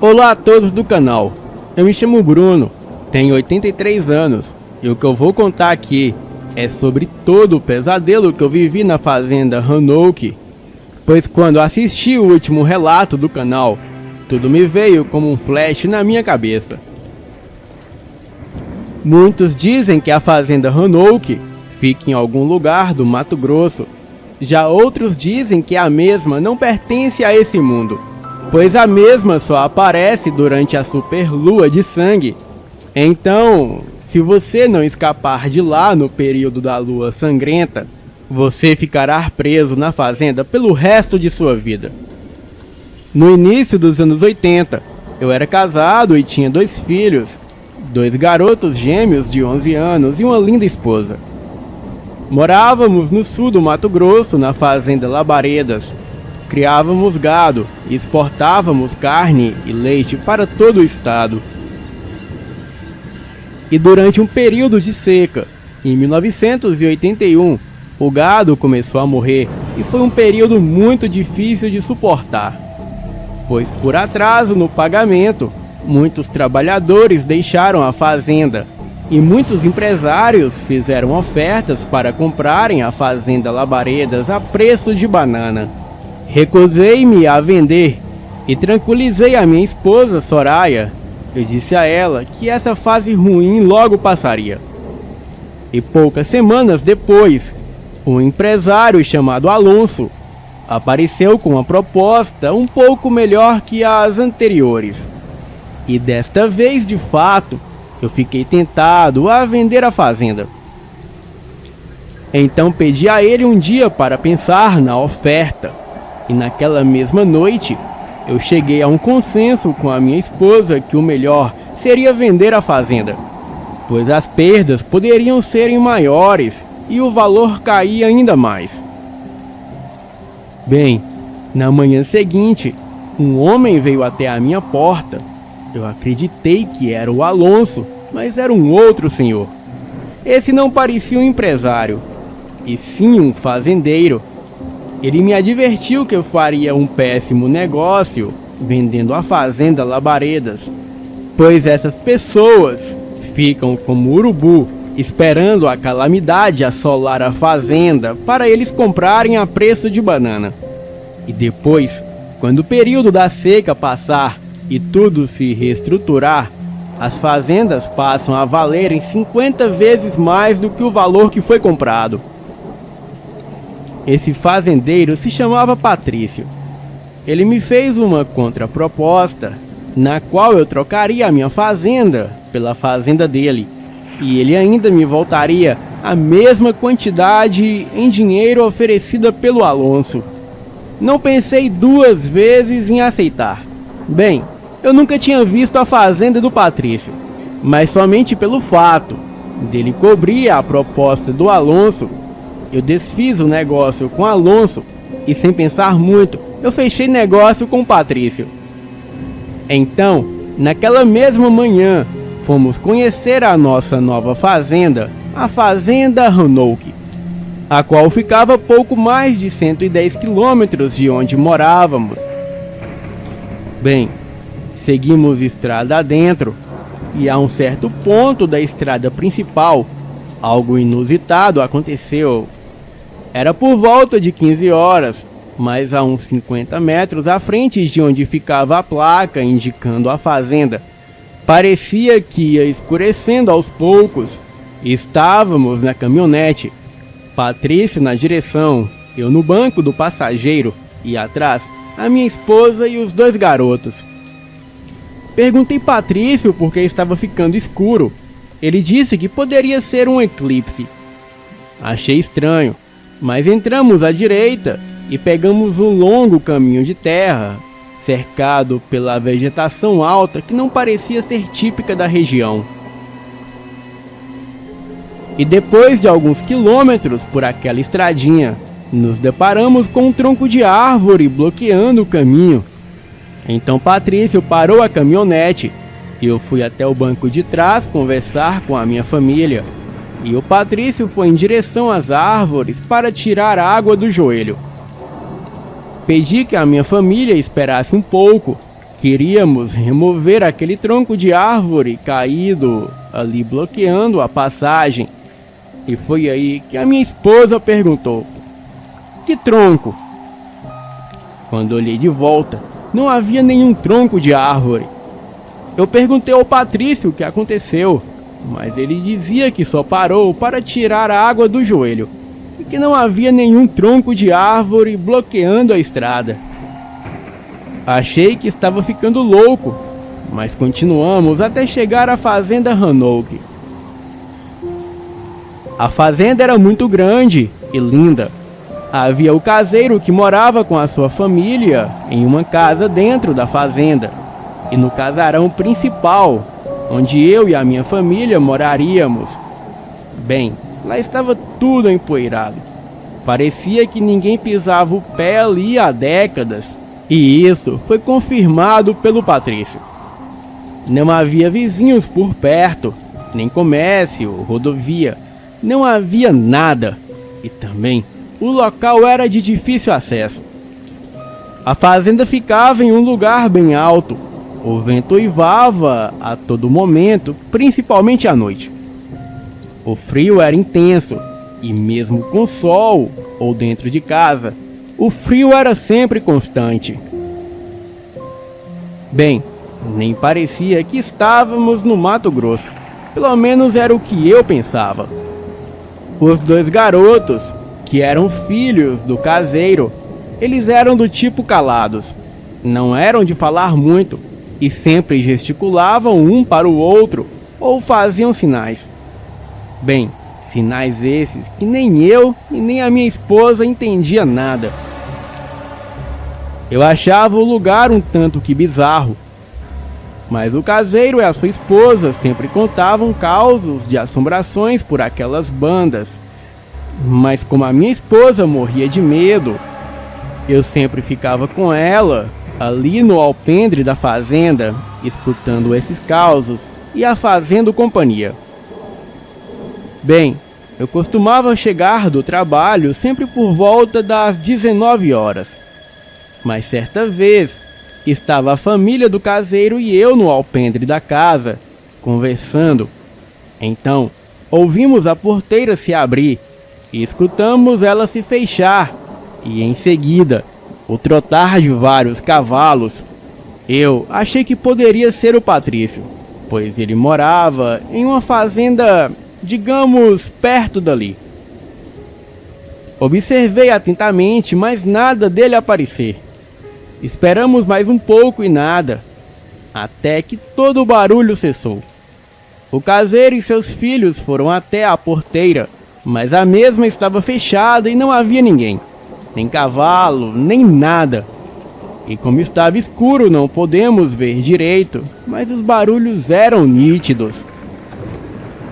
[SPEAKER 1] Olá a todos do canal, eu me chamo Bruno, tenho 83 anos e o que eu vou contar aqui é sobre todo o pesadelo que eu vivi na fazenda Roanoke, pois quando assisti o último relato do canal, tudo me veio como um flash na minha cabeça. Muitos dizem que a fazenda Roanoke fica em algum lugar do Mato Grosso, já outros dizem que a mesma não pertence a esse mundo, pois a mesma só aparece durante a superlua de sangue. Então, se você não escapar de lá no período da lua sangrenta, você ficará preso na fazenda pelo resto de sua vida. No início dos anos 80, eu era casado e tinha 2 filhos, 2 garotos gêmeos de 11 anos e uma linda esposa. Morávamos no sul do Mato Grosso, na fazenda Labaredas. Criávamos gado e exportávamos carne e leite para todo o estado. E durante um período de seca, em 1981, o gado começou a morrer e foi um período muito difícil de suportar, pois por atraso no pagamento, muitos trabalhadores deixaram a fazenda e muitos empresários fizeram ofertas para comprarem a fazenda Labaredas a preço de banana. Recusei-me a vender e tranquilizei a minha esposa Soraya. Eu disse a ela que essa fase ruim logo passaria. E poucas semanas depois, um empresário chamado Alonso apareceu com uma proposta um pouco melhor que as anteriores. E desta vez, de fato, eu fiquei tentado a vender a fazenda. Então pedi a ele um dia para pensar na oferta. E naquela mesma noite, eu cheguei a um consenso com a minha esposa que o melhor seria vender a fazenda, pois as perdas poderiam serem maiores e o valor cair ainda mais. Bem, na manhã seguinte, um homem veio até a minha porta. Eu acreditei que era o Alonso, mas era um outro senhor. Esse não parecia um empresário, e sim um fazendeiro. Ele me advertiu que eu faria um péssimo negócio vendendo a fazenda Labaredas, pois essas pessoas ficam como urubu, esperando a calamidade assolar a fazenda para eles comprarem a preço de banana. E depois, quando o período da seca passar e tudo se reestruturar, as fazendas passam a valerem 50 vezes mais do que o valor que foi comprado. Esse fazendeiro se chamava Patrício. Ele me fez uma contraproposta, na qual eu trocaria a minha fazenda pela fazenda dele, e ele ainda me voltaria a mesma quantidade em dinheiro oferecida pelo Alonso. Não pensei 2 vezes em aceitar. Bem, eu nunca tinha visto a fazenda do Patrício, mas somente pelo fato dele cobrir a proposta do Alonso, eu desfiz o negócio com Alonso e, sem pensar muito, eu fechei negócio com o Patrício. Então, naquela mesma manhã, fomos conhecer a nossa nova fazenda, a Fazenda Roanoke, a qual ficava a pouco mais de 110 quilômetros de onde morávamos. Bem, seguimos estrada adentro, e a um certo ponto da estrada principal, algo inusitado aconteceu. Era por volta de 15 horas, mas a uns 50 metros à frente de onde ficava a placa indicando a fazenda, parecia que ia escurecendo aos poucos. Estávamos na caminhonete, Patrício na direção, eu no banco do passageiro e atrás a minha esposa e os 2 garotos. Perguntei Patrício por que estava ficando escuro. Ele disse que poderia ser um eclipse. Achei estranho, mas entramos à direita e pegamos um longo caminho de terra, cercado pela vegetação alta que não parecia ser típica da região. E depois de alguns quilômetros por aquela estradinha, nos deparamos com um tronco de árvore bloqueando o caminho. Então Patrício parou a caminhonete e eu fui até o banco de trás conversar com a minha família. E o Patrício foi em direção às árvores para tirar água do joelho. Pedi que a minha família esperasse um pouco. Queríamos remover aquele tronco de árvore caído ali bloqueando a passagem. E foi aí que a minha esposa perguntou: "Que tronco?" Quando olhei de volta, não havia nenhum tronco de árvore. Eu perguntei ao Patrício o que aconteceu, mas ele dizia que só parou para tirar a água do joelho e que não havia nenhum tronco de árvore bloqueando a estrada. Achei que estava ficando louco, mas continuamos até chegar à Fazenda Roanoke. A fazenda era muito grande e linda. Havia o caseiro que morava com a sua família em uma casa dentro da fazenda, e no casarão principal, onde eu e a minha família moraríamos. Bem, lá estava tudo empoeirado. Parecia que ninguém pisava o pé ali há décadas, e isso foi confirmado pelo Patrício. Não havia vizinhos por perto, nem comércio, rodovia, não havia nada, e também o local era de difícil acesso. A fazenda ficava em um lugar bem alto. O vento uivava a todo momento, principalmente à noite. O frio era intenso, e mesmo com sol ou dentro de casa, o frio era sempre constante. Bem, nem parecia que estávamos no Mato Grosso. Pelo menos era o que eu pensava. Os dois garotos, que eram filhos do caseiro, eles eram do tipo calados. Não eram de falar muito e sempre gesticulavam um para o outro ou faziam sinais. Bem, sinais esses que nem eu e nem a minha esposa entendia nada. Eu achava o lugar um tanto que bizarro, mas o caseiro e a sua esposa sempre contavam causos de assombrações por aquelas bandas. Mas como a minha esposa morria de medo, eu sempre ficava com ela, ali no alpendre da fazenda, escutando esses causos e a fazendo companhia. Bem, eu costumava chegar do trabalho sempre por volta das 19 horas. Mas certa vez, estava a família do caseiro e eu no alpendre da casa, conversando. Então, ouvimos a porteira se abrir e escutamos ela se fechar, e em seguida, o trotar de vários cavalos. Eu achei que poderia ser o Patrício, pois ele morava em uma fazenda, digamos, perto dali. Observei atentamente, mas nada dele aparecer. Esperamos mais um pouco e nada, até que todo o barulho cessou. O caseiro e seus filhos foram até a porteira, mas a mesma estava fechada e não havia ninguém, nem cavalo, nem nada. E como estava escuro, não podemos ver direito, mas os barulhos eram nítidos.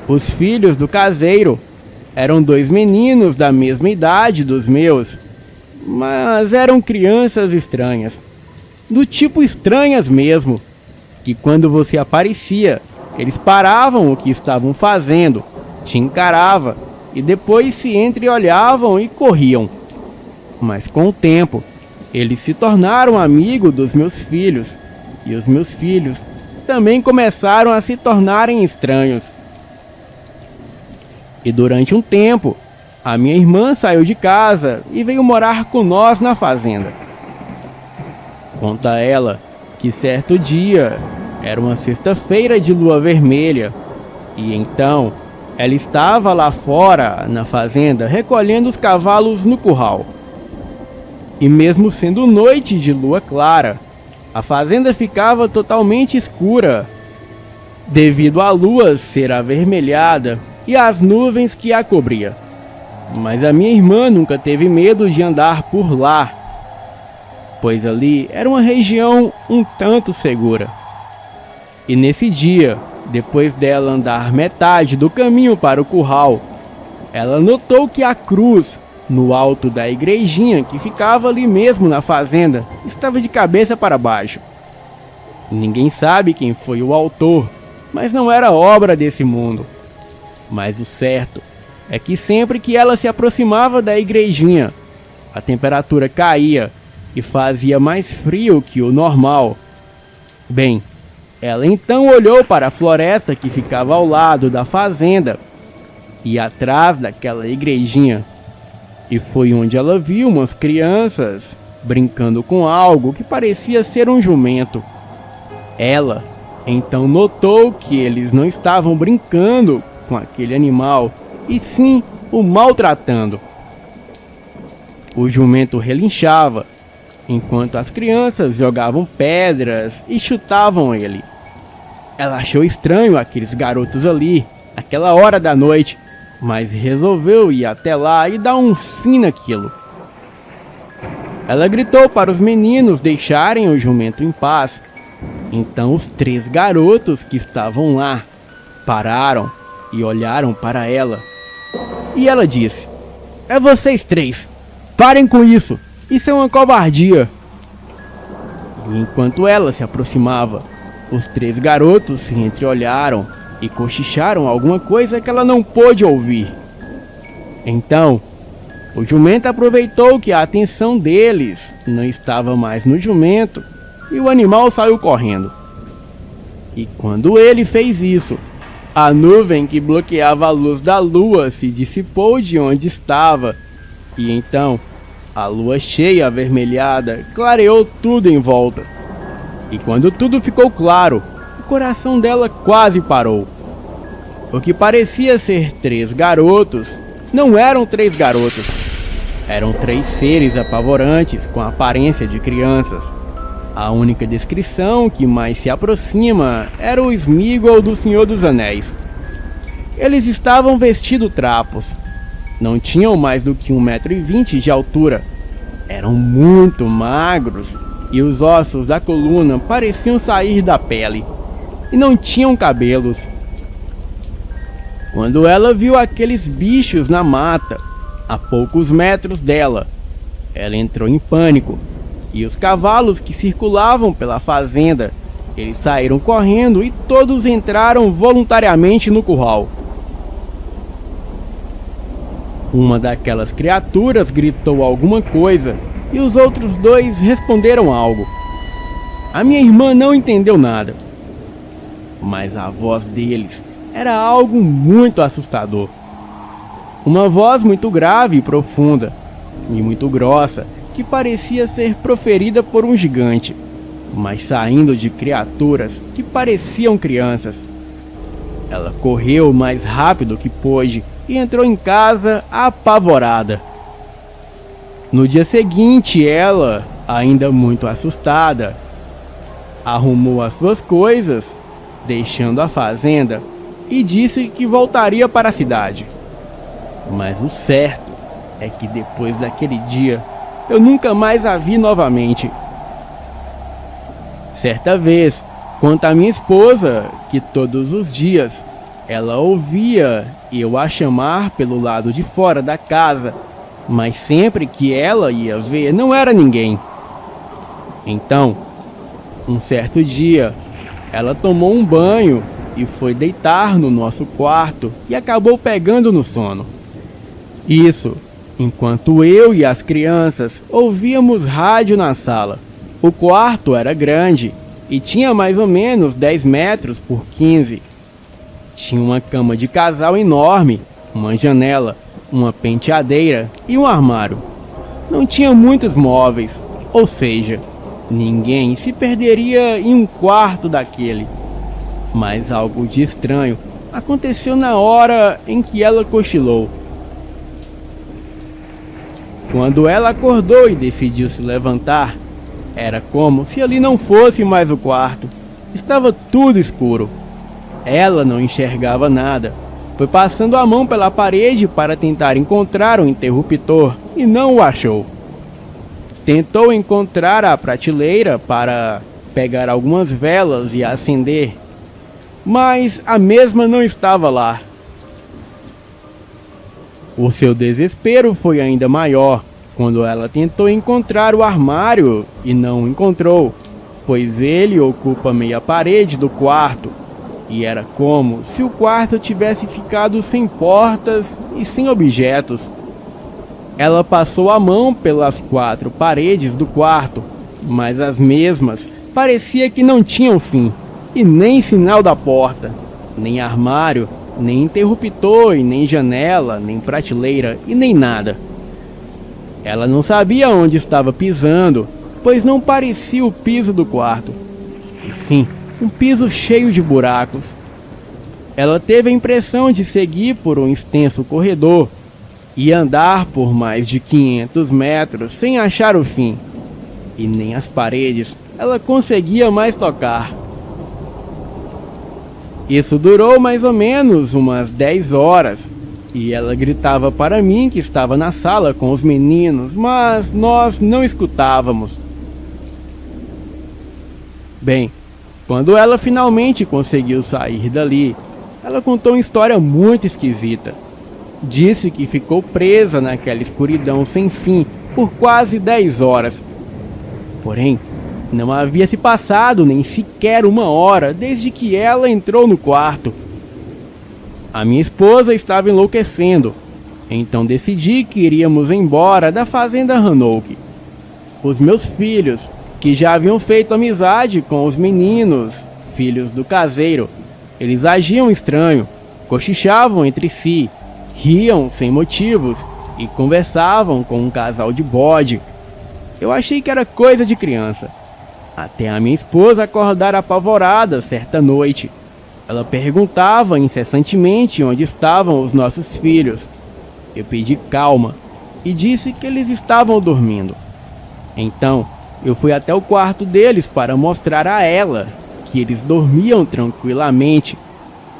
[SPEAKER 1] Os filhos do caseiro eram dois meninos da mesma idade dos meus, mas eram crianças estranhas, do tipo estranhas mesmo, que quando você aparecia, eles paravam o que estavam fazendo, te encarava e depois se entreolhavam e corriam. Mas com o tempo, eles se tornaram amigos dos meus filhos, e os meus filhos também começaram a se tornarem estranhos. E durante um tempo, a minha irmã saiu de casa e veio morar com nós na fazenda. Conta ela que certo dia, era uma sexta-feira de lua vermelha, e então ela estava lá fora na fazenda recolhendo os cavalos no curral. E mesmo sendo noite de lua clara, a fazenda ficava totalmente escura, devido à lua ser avermelhada e às nuvens que a cobria. Mas a minha irmã nunca teve medo de andar por lá, pois ali era uma região um tanto segura. E nesse dia, depois dela andar metade do caminho para o curral, ela notou que a cruz no alto da igrejinha que ficava ali mesmo na fazenda estava de cabeça para baixo. Ninguém sabe quem foi o autor, mas não era obra desse mundo. Mas o certo é que sempre que ela se aproximava da igrejinha, a temperatura caía e fazia mais frio que o normal. Bem, ela então olhou para a floresta que ficava ao lado da fazenda e atrás daquela igrejinha, e foi onde ela viu umas crianças brincando com algo que parecia ser um jumento. Ela então notou que eles não estavam brincando com aquele animal, e sim o maltratando. O jumento relinchava, enquanto as crianças jogavam pedras e chutavam ele. Ela achou estranho aqueles garotos ali, naquela hora da noite, mas resolveu ir até lá e dar um fim naquilo. Ela gritou para os meninos deixarem o jumento em paz. Então os 3 garotos que estavam lá pararam e olharam para ela. E ela disse: "É vocês 3, parem com isso, isso é uma covardia." E enquanto ela se aproximava, os 3 garotos se entreolharam e cochicharam alguma coisa que ela não pôde ouvir. Então, o jumento aproveitou que a atenção deles não estava mais no jumento e o animal saiu correndo. E quando ele fez isso, a nuvem que bloqueava a luz da lua se dissipou de onde estava, e então a lua cheia avermelhada clareou tudo em volta. E quando tudo ficou claro, o coração dela quase parou. O que parecia ser 3 garotos não eram 3 garotos. Eram 3 seres apavorantes com a aparência de crianças. A única descrição que mais se aproxima era o Sméagol do Senhor dos Anéis. Eles estavam vestidos trapos. Não tinham mais do que 1,20 m de altura. Eram muito magros e os ossos da coluna pareciam sair da pele. E não tinham cabelos. Quando ela viu aqueles bichos na mata, a poucos metros dela, ela entrou em pânico. E os cavalos que circulavam pela fazenda, eles saíram correndo e todos entraram voluntariamente no curral. Uma daquelas criaturas gritou alguma coisa e os outros 2 responderam algo. A minha irmã não entendeu nada, mas a voz deles era algo muito assustador. Uma voz muito grave e profunda, e muito grossa, que parecia ser proferida por um gigante, mas saindo de criaturas que pareciam crianças. Ela correu o mais rápido que pôde e entrou em casa apavorada. No dia seguinte, ela, ainda muito assustada, arrumou as suas coisas, deixando a fazenda, e disse que voltaria para a cidade. Mas o certo é que depois daquele dia, eu nunca mais a vi novamente. Certa vez, quanto à minha esposa, que todos os dias ela ouvia eu a chamar pelo lado de fora da casa, mas sempre que ela ia ver, não era ninguém. Então, um certo dia, ela tomou um banho e foi deitar no nosso quarto e acabou pegando no sono. Isso enquanto eu e as crianças ouvíamos rádio na sala. O quarto era grande e tinha mais ou menos 10 metros por 15. Tinha uma cama de casal enorme, uma janela, uma penteadeira e um armário. Não tinha muitos móveis, ou seja, ninguém se perderia em um quarto daquele. Mas algo de estranho aconteceu na hora em que ela cochilou. Quando ela acordou e decidiu se levantar, era como se ali não fosse mais o quarto. Estava tudo escuro. Ela não enxergava nada. Foi passando a mão pela parede para tentar encontrar o interruptor e não o achou. Tentou encontrar a prateleira para pegar algumas velas e acender, mas a mesma não estava lá. O seu desespero foi ainda maior quando ela tentou encontrar o armário e não encontrou, pois ele ocupa meia parede do quarto, e era como se o quarto tivesse ficado sem portas e sem objetos. Ela passou a mão pelas 4 paredes do quarto, mas as mesmas parecia que não tinham fim, e nem sinal da porta, nem armário, nem interruptor, e nem janela, nem prateleira e nem nada. Ela não sabia onde estava pisando, pois não parecia o piso do quarto, e sim um piso cheio de buracos. Ela teve a impressão de seguir por um extenso corredor e andar por mais de 500 metros sem achar o fim, e nem as paredes ela conseguia mais tocar. Isso durou mais ou menos umas 10 horas, e ela gritava para mim que estava na sala com os meninos, mas nós não escutávamos. Bem, quando ela finalmente conseguiu sair dali, ela contou uma história muito esquisita. Disse que ficou presa naquela escuridão sem fim por quase 10 horas. Porém, não havia se passado nem sequer 1 hora desde que ela entrou no quarto. A minha esposa estava enlouquecendo, então decidi que iríamos embora da fazenda Hanouk. Os meus filhos, que já haviam feito amizade com os meninos, filhos do caseiro, eles agiam estranho, cochichavam entre si, riam sem motivos e conversavam com um casal de bode. Eu achei que era coisa de criança, até a minha esposa acordar apavorada certa noite. Ela perguntava incessantemente onde estavam os nossos filhos. Eu pedi calma e disse que eles estavam dormindo. Então, eu fui até o quarto deles para mostrar a ela que eles dormiam tranquilamente,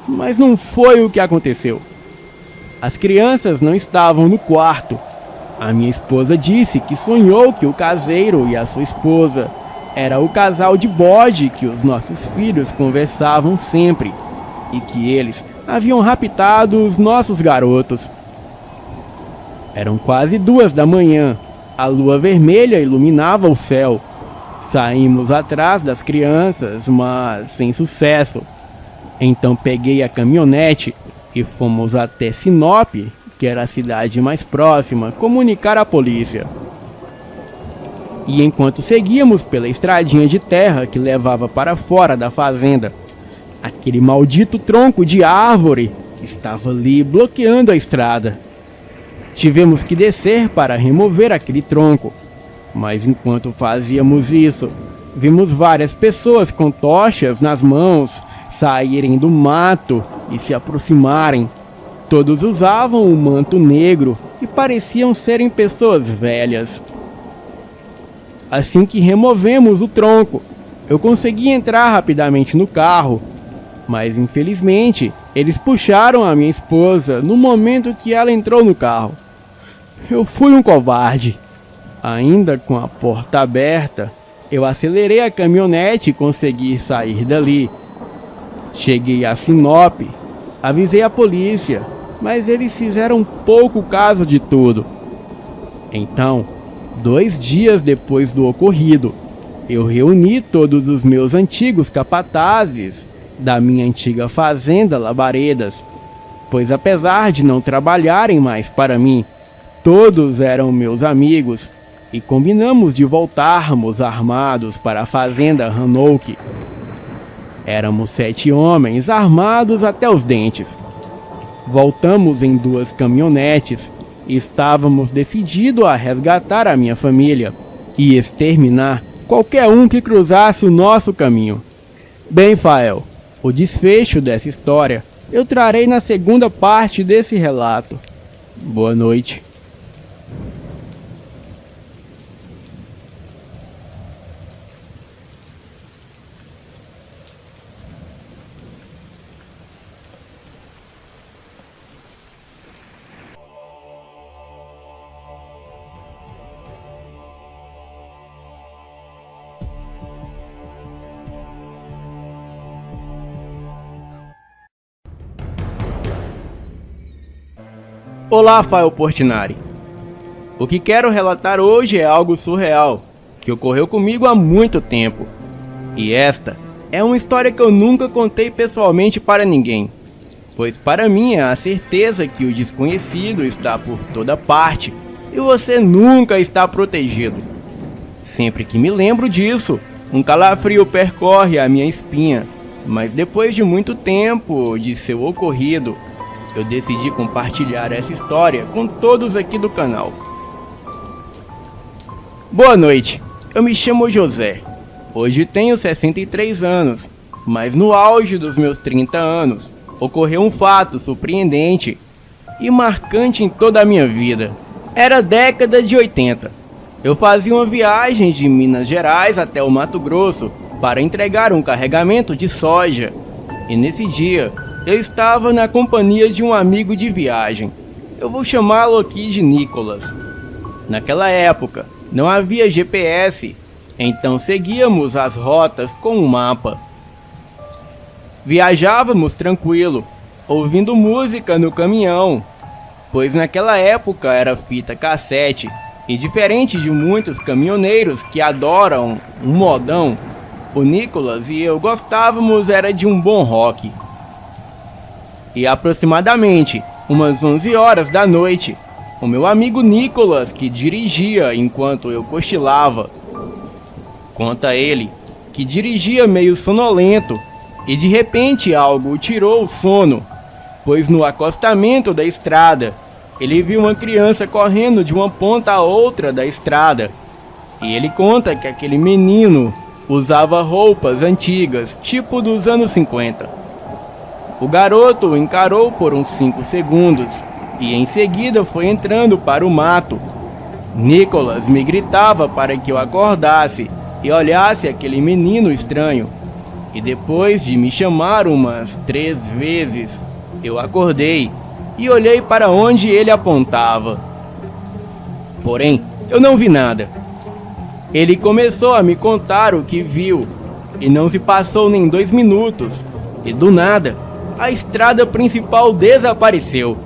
[SPEAKER 1] mas não foi o que aconteceu. As crianças não estavam no quarto. A minha esposa disse que sonhou que o caseiro e a sua esposa era o casal de bode que os nossos filhos conversavam sempre, e que eles haviam raptado os nossos garotos. Eram quase 2 da manhã, a lua vermelha iluminava o céu. Saímos atrás das crianças, mas sem sucesso. Então peguei a caminhonete e fomos até Sinop, que era a cidade mais próxima, comunicar à polícia. E enquanto seguíamos pela estradinha de terra que levava para fora da fazenda, aquele maldito tronco de árvore estava ali bloqueando a estrada. Tivemos que descer para remover aquele tronco, mas enquanto fazíamos isso, vimos várias pessoas com tochas nas mãos saírem do mato e se aproximarem. Todos usavam um manto negro e pareciam serem pessoas velhas. Assim que removemos o tronco, eu consegui entrar rapidamente no carro, mas infelizmente eles puxaram a minha esposa no momento que ela entrou no carro. Eu fui um covarde. Ainda com a porta aberta, eu acelerei a caminhonete e consegui sair dali. Cheguei a Sinop, avisei a polícia, mas eles fizeram pouco caso de tudo. Então, 2 dias depois do ocorrido, eu reuni todos os meus antigos capatazes da minha antiga fazenda Labaredas, pois apesar de não trabalharem mais para mim, todos eram meus amigos e combinamos de voltarmos armados para a fazenda Hanouk. Éramos 7 homens armados até os dentes. Voltamos em 2 caminhonetes e estávamos decididos a resgatar a minha família e exterminar qualquer um que cruzasse o nosso caminho. Bem, Fael, o desfecho dessa história eu trarei na segunda parte desse relato. Boa noite. Olá, Fael Portinari. O que quero relatar hoje é algo surreal, que ocorreu comigo há muito tempo. E esta é uma história que eu nunca contei pessoalmente para ninguém, pois para mim é a certeza que o desconhecido está por toda parte e você nunca está protegido. Sempre que me lembro disso, um calafrio percorre a minha espinha, mas depois de muito tempo de seu ocorrido, eu decidi compartilhar essa história com todos aqui do canal. Boa noite, eu me chamo José. Hoje tenho 63 anos, mas no auge dos meus 30 anos, ocorreu um fato surpreendente e marcante em toda a minha vida. Era a década de 80. Eu fazia uma viagem de Minas Gerais até o Mato Grosso para entregar um carregamento de soja. E nesse dia, eu estava na companhia de um amigo de viagem, Eu vou chamá-lo aqui de Nicolas. Naquela época, não havia GPS, então seguíamos as rotas com um mapa. Viajávamos tranquilo, ouvindo música no caminhão, pois naquela época era fita cassete, e diferente de muitos caminhoneiros que adoram um modão, o Nicolas e eu gostávamos era de um bom rock. E aproximadamente umas 11 horas da noite, o meu amigo Nicolas, que dirigia enquanto eu cochilava, conta ele que dirigia meio sonolento e de repente algo o tirou o sono, pois no acostamento da estrada ele viu uma criança correndo de uma ponta a outra da estrada. E ele conta que aquele menino usava roupas antigas, tipo dos anos 50. O garoto o encarou por uns 5 segundos e em seguida foi entrando para o mato. Nicolas me gritava para que eu acordasse e olhasse aquele menino estranho. E depois de me chamar umas 3 vezes, eu acordei e olhei para onde ele apontava. Porém, eu não vi nada. Ele começou a me contar o que viu, e não se passou nem 2 minutos, e do nada, a estrada principal desapareceu.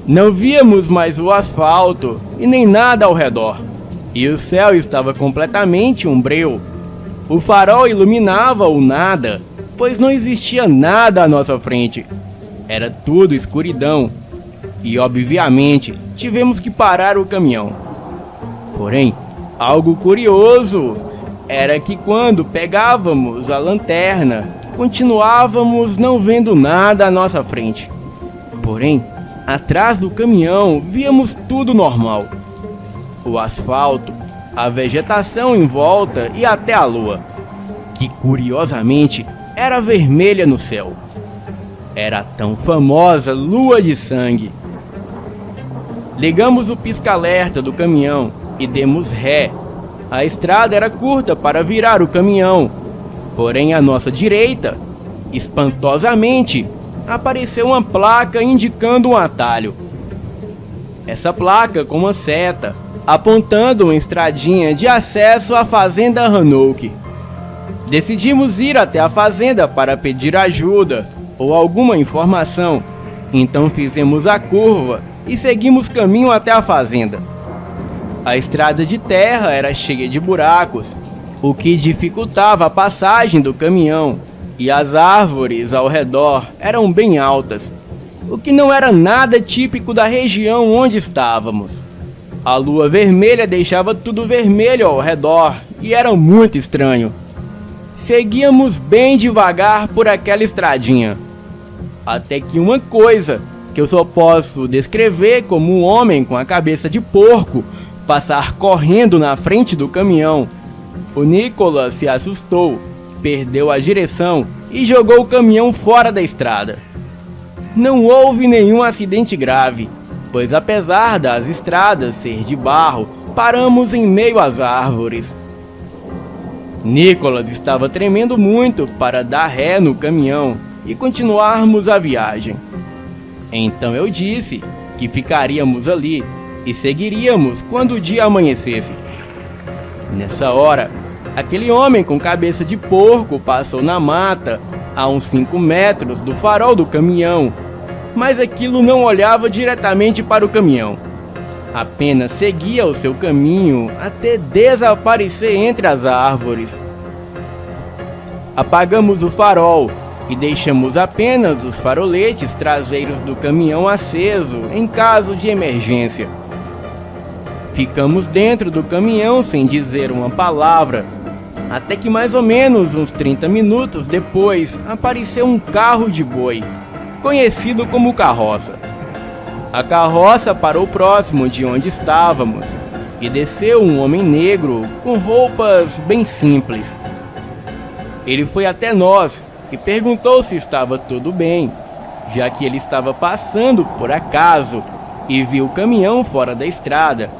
[SPEAKER 1] Não víamos mais o asfalto e nem nada ao redor, e o céu estava completamente umbreu. O farol iluminava o nada, pois não existia nada à nossa frente. Era tudo escuridão, e obviamente tivemos que parar o caminhão. Porém, algo curioso era que quando pegávamos a lanterna, continuávamos não vendo nada à nossa frente. Porém, atrás do caminhão víamos tudo normal. O asfalto, a vegetação em volta e até a lua, que curiosamente era vermelha no céu. Era a tão famosa lua de sangue. Ligamos o pisca-alerta do caminhão e demos ré. A estrada era curta para virar o caminhão, porém à nossa direita, espantosamente, apareceu uma placa indicando um atalho. Essa placa com uma seta, apontando uma estradinha de acesso à fazenda Hanouk. Decidimos ir até a fazenda para pedir ajuda ou alguma informação, então fizemos a curva e seguimos caminho até a fazenda. A estrada de terra era cheia de buracos, o que dificultava a passagem do caminhão, e as árvores ao redor eram bem altas, o que não era nada típico da região onde estávamos. A lua vermelha deixava tudo vermelho ao redor e era muito estranho. Seguíamos bem devagar por aquela estradinha, até que uma coisa que eu só posso descrever como um homem com a cabeça de porco passar correndo na frente do caminhão. O Nicolas se assustou, perdeu a direção e jogou o caminhão fora da estrada. Não houve nenhum acidente grave, pois apesar das estradas ser de barro, paramos em meio às árvores. Nicolas estava tremendo muito para dar ré no caminhão e continuarmos a viagem. Então eu disse que ficaríamos ali e seguiríamos quando o dia amanhecesse. Nessa hora, aquele homem com cabeça de porco passou na mata a uns 5 metros do farol do caminhão, mas aquilo não olhava diretamente para o caminhão. Apenas seguia o seu caminho até desaparecer entre as árvores. Apagamos o farol e deixamos apenas os faroletes traseiros do caminhão aceso em caso de emergência. Ficamos dentro do caminhão sem dizer uma palavra, até que mais ou menos uns 30 minutos depois apareceu um carro de boi, conhecido como carroça. A carroça parou próximo de onde estávamos e desceu um homem negro com roupas bem simples. Ele foi até nós e perguntou se estava tudo bem, já que ele estava passando por acaso e viu o caminhão fora da estrada.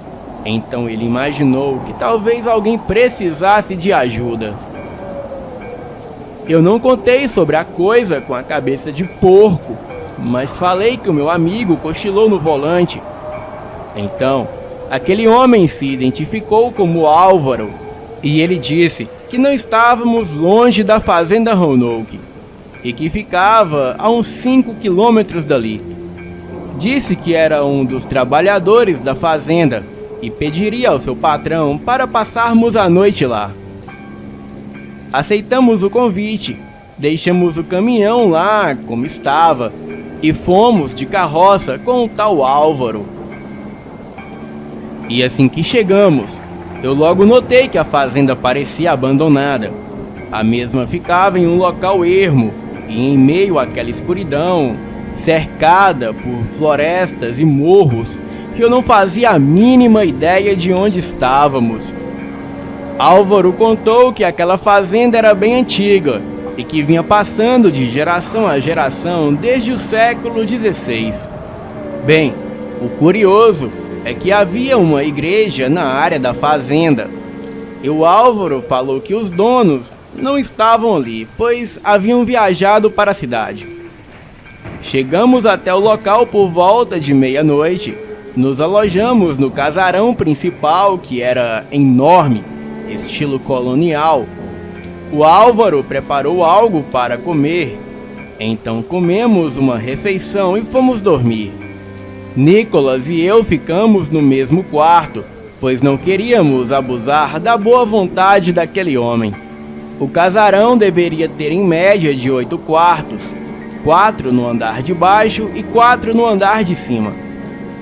[SPEAKER 1] Então ele imaginou que talvez alguém precisasse de ajuda. Eu não contei sobre a coisa com a cabeça de porco, mas falei que o meu amigo cochilou no volante. Então, aquele homem se identificou como Álvaro e ele disse que não estávamos longe da fazenda Roanoke e que ficava a uns 5 quilômetros dali. Disse que era um dos trabalhadores da fazenda e pediria ao seu patrão para passarmos a noite lá. Aceitamos o convite, deixamos o caminhão lá como estava e fomos de carroça com o tal Álvaro. E assim que chegamos, eu logo notei que a fazenda parecia abandonada. A mesma ficava em um local ermo e em meio àquela escuridão, cercada por florestas e morros que eu não fazia a mínima ideia de onde estávamos. Álvaro contou que aquela fazenda era bem antiga e que vinha passando de geração a geração desde o século XVI. Bem, o curioso é que havia uma igreja na área da fazenda. E o Álvaro falou que os donos não estavam ali, pois haviam viajado para a cidade. Chegamos até o local por volta de meia-noite. Nos alojamos no casarão principal, que era enorme, estilo colonial. O Álvaro preparou algo para comer. Então comemos uma refeição e fomos dormir. Nicolas e eu ficamos no mesmo quarto, pois não queríamos abusar da boa vontade daquele homem. O casarão deveria ter em média de 8 quartos, 4 no andar de baixo e 4 no andar de cima.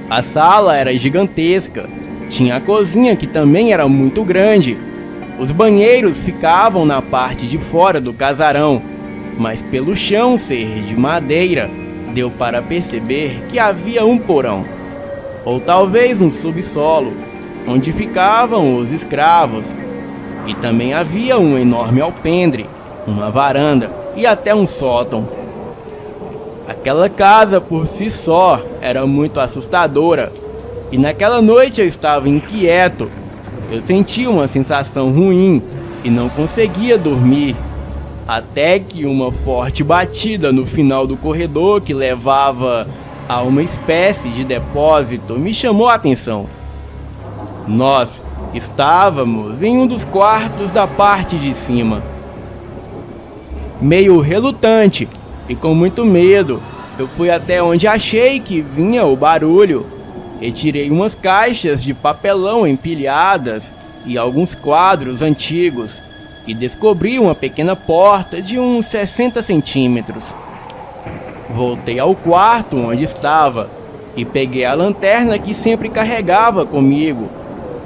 [SPEAKER 1] A sala era gigantesca, tinha a cozinha que também era muito grande. Os banheiros ficavam na parte de fora do casarão, mas pelo chão ser de madeira, deu para perceber que havia um porão, ou talvez um subsolo, onde ficavam os escravos. E também havia um enorme alpendre, uma varanda e até um sótão. Aquela casa por si só era muito assustadora, e naquela noite eu estava inquieto. Eu sentia uma sensação ruim e não conseguia dormir, até que uma forte batida no final do corredor que levava a uma espécie de depósito me chamou a atenção. Nós estávamos em um dos quartos da parte de cima. Meio relutante e com muito medo, eu fui até onde achei que vinha o barulho. Retirei umas caixas de papelão empilhadas e alguns quadros antigos e descobri uma pequena porta de uns 60 centímetros. Voltei ao quarto onde estava e peguei a lanterna que sempre carregava comigo.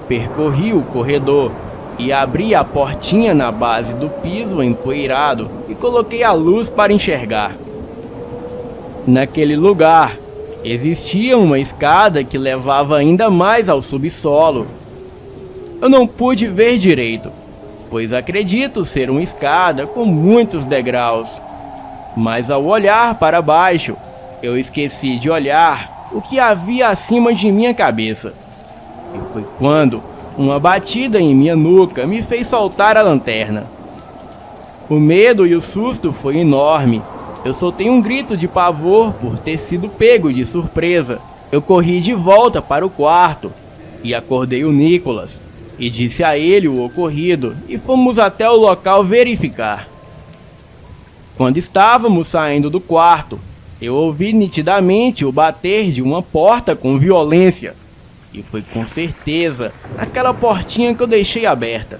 [SPEAKER 1] Percorri o corredor e abri a portinha na base do piso empoeirado e coloquei a luz para enxergar. Naquele lugar existia uma escada que levava ainda mais ao subsolo. Eu não pude ver direito, pois acredito ser uma escada com muitos degraus. Mas ao olhar para baixo, eu esqueci de olhar o que havia acima de minha cabeça. E foi quando uma batida em minha nuca me fez soltar a lanterna. O medo e o susto foi enorme. Eu soltei um grito de pavor por ter sido pego de surpresa. Eu corri de volta para o quarto e acordei o Nicolas e disse a ele o ocorrido e fomos até o local verificar. Quando estávamos saindo do quarto, eu ouvi nitidamente o bater de uma porta com violência. E foi com certeza aquela portinha que eu deixei aberta.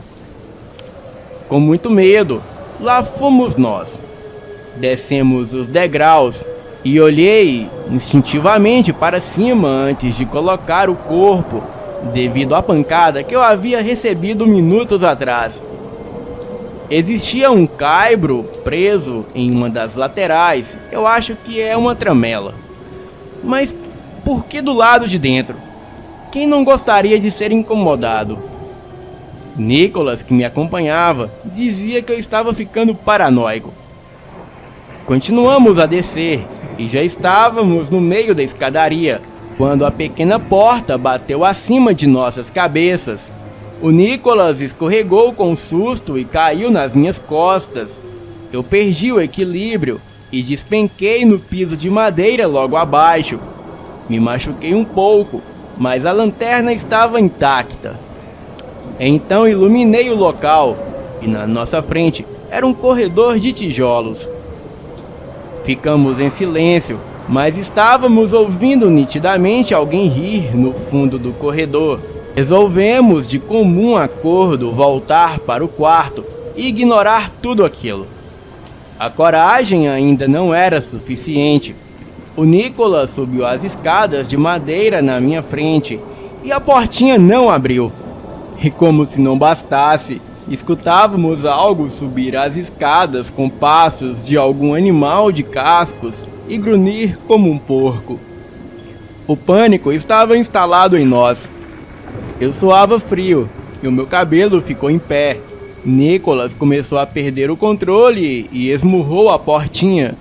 [SPEAKER 1] Com muito medo, lá fomos nós. Descemos os degraus e olhei instintivamente para cima antes de colocar o corpo, devido à pancada que eu havia recebido minutos atrás. Existia um caibro preso em uma das laterais. Eu acho que é uma tramela. Mas por que do lado de dentro? Quem não gostaria de ser incomodado? Nicolas, que me acompanhava, dizia que eu estava ficando paranoico. Continuamos a descer e já estávamos no meio da escadaria, quando a pequena porta bateu acima de nossas cabeças. O Nicolas escorregou com susto e caiu nas minhas costas. Eu perdi o equilíbrio e despenquei no piso de madeira logo abaixo. Me machuquei um pouco, mas a lanterna estava intacta. Então iluminei o local e na nossa frente era um corredor de tijolos. Ficamos em silêncio, mas estávamos ouvindo nitidamente alguém rir no fundo do corredor. Resolvemos de comum acordo voltar para o quarto e ignorar tudo aquilo. A coragem ainda não era suficiente. O Nicholas subiu as escadas de madeira na minha frente e a portinha não abriu. E como se não bastasse, escutávamos algo subir as escadas com passos de algum animal de cascos e grunhir como um porco. O pânico estava instalado em nós. Eu suava frio e o meu cabelo ficou em pé. Nicholas começou a perder o controle e esmurrou a portinha.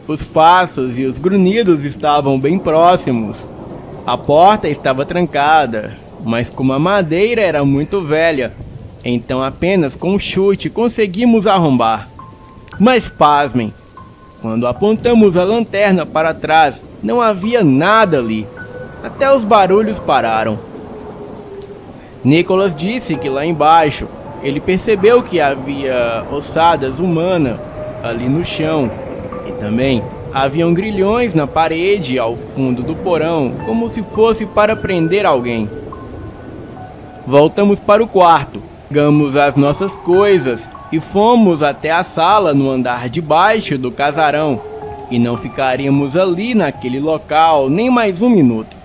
[SPEAKER 1] Os passos e os grunhidos estavam bem próximos. A porta estava trancada, mas como a madeira era muito velha, então apenas com um chute conseguimos arrombar. Mas pasmem, quando apontamos a lanterna para trás, não havia nada ali. Até os barulhos pararam. Nicholas disse que lá embaixo ele percebeu que havia ossadas humanas ali no chão. E também haviam grilhões na parede ao fundo do porão, como se fosse para prender alguém. Voltamos para o quarto, pegamos as nossas coisas e fomos até a sala no andar de baixo do casarão. E não ficaríamos ali naquele local nem mais um minuto.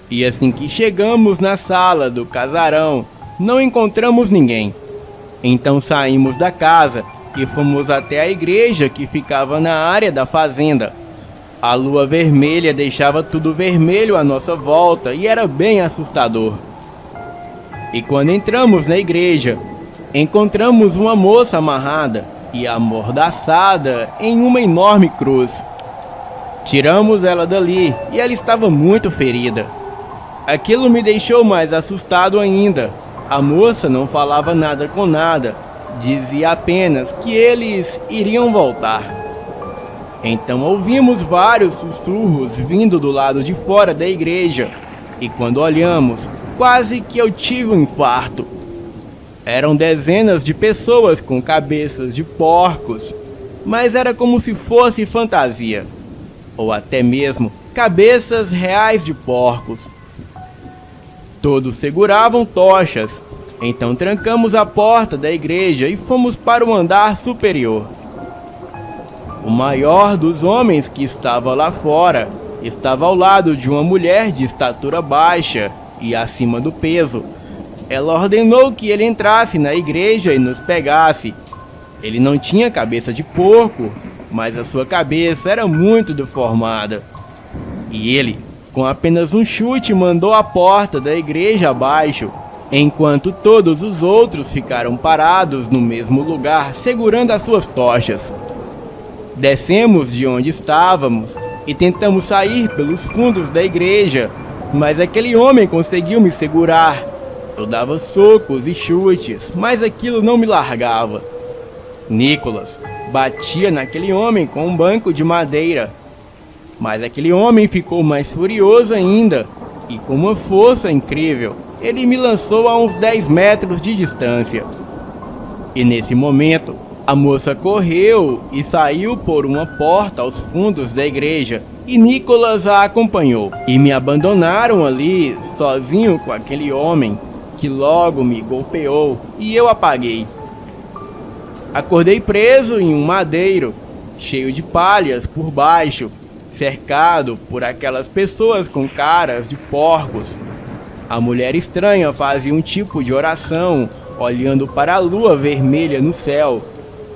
[SPEAKER 1] E assim que chegamos na sala do casarão, não encontramos ninguém. Então saímos da casa e fomos até a igreja que ficava na área da fazenda. A lua vermelha deixava tudo vermelho à nossa volta e era bem assustador. E quando entramos na igreja, encontramos uma moça amarrada e amordaçada em uma enorme cruz. Tiramos ela dali e ela estava muito ferida. Aquilo me deixou mais assustado ainda. A moça não falava nada com nada, dizia apenas que eles iriam voltar. Então ouvimos vários sussurros vindo do lado de fora da igreja, e quando olhamos, quase que eu tive um infarto. Eram dezenas de pessoas com cabeças de porcos, mas era como se fosse fantasia, ou até mesmo cabeças reais de porcos. Todos seguravam tochas, então trancamos a porta da igreja e fomos para o andar superior. O maior dos homens que estava lá fora estava ao lado de uma mulher de estatura baixa e acima do peso. Ela ordenou que ele entrasse na igreja e nos pegasse. Ele não tinha cabeça de porco, mas a sua cabeça era muito deformada. E ele, com apenas um chute, mandou a porta da igreja abaixo, enquanto todos os outros ficaram parados no mesmo lugar, segurando as suas tochas. Descemos de onde estávamos e tentamos sair pelos fundos da igreja, mas aquele homem conseguiu me segurar. Eu dava socos e chutes, mas aquilo não me largava. Nicholas batia naquele homem com um banco de madeira. Mas aquele homem ficou mais furioso ainda, e com uma força incrível, ele me lançou a uns 10 metros de distância. E nesse momento, a moça correu e saiu por uma porta aos fundos da igreja, e Nicholas a acompanhou. E me abandonaram ali, sozinho com aquele homem, que logo me golpeou, e eu apaguei. Acordei preso em um madeiro, cheio de palhas por baixo, cercado por aquelas pessoas com caras de porcos. A mulher estranha fazia um tipo de oração, olhando para a lua vermelha no céu,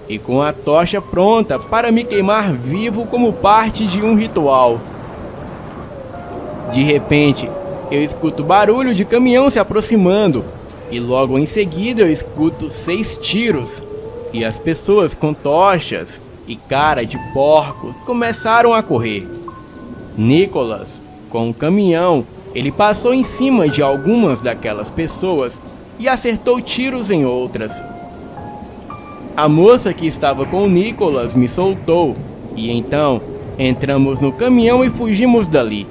[SPEAKER 1] e com a tocha pronta para me queimar vivo como parte de um ritual. De repente, eu escuto barulho de caminhão se aproximando, e logo em seguida eu escuto 6 tiros, e as pessoas com tochas e cara de porcos começaram a correr. Nicholas, com o caminhão, ele passou em cima de algumas daquelas pessoas e acertou tiros em outras. A moça que estava com Nicholas me soltou E então, entramos no caminhão e fugimos dali.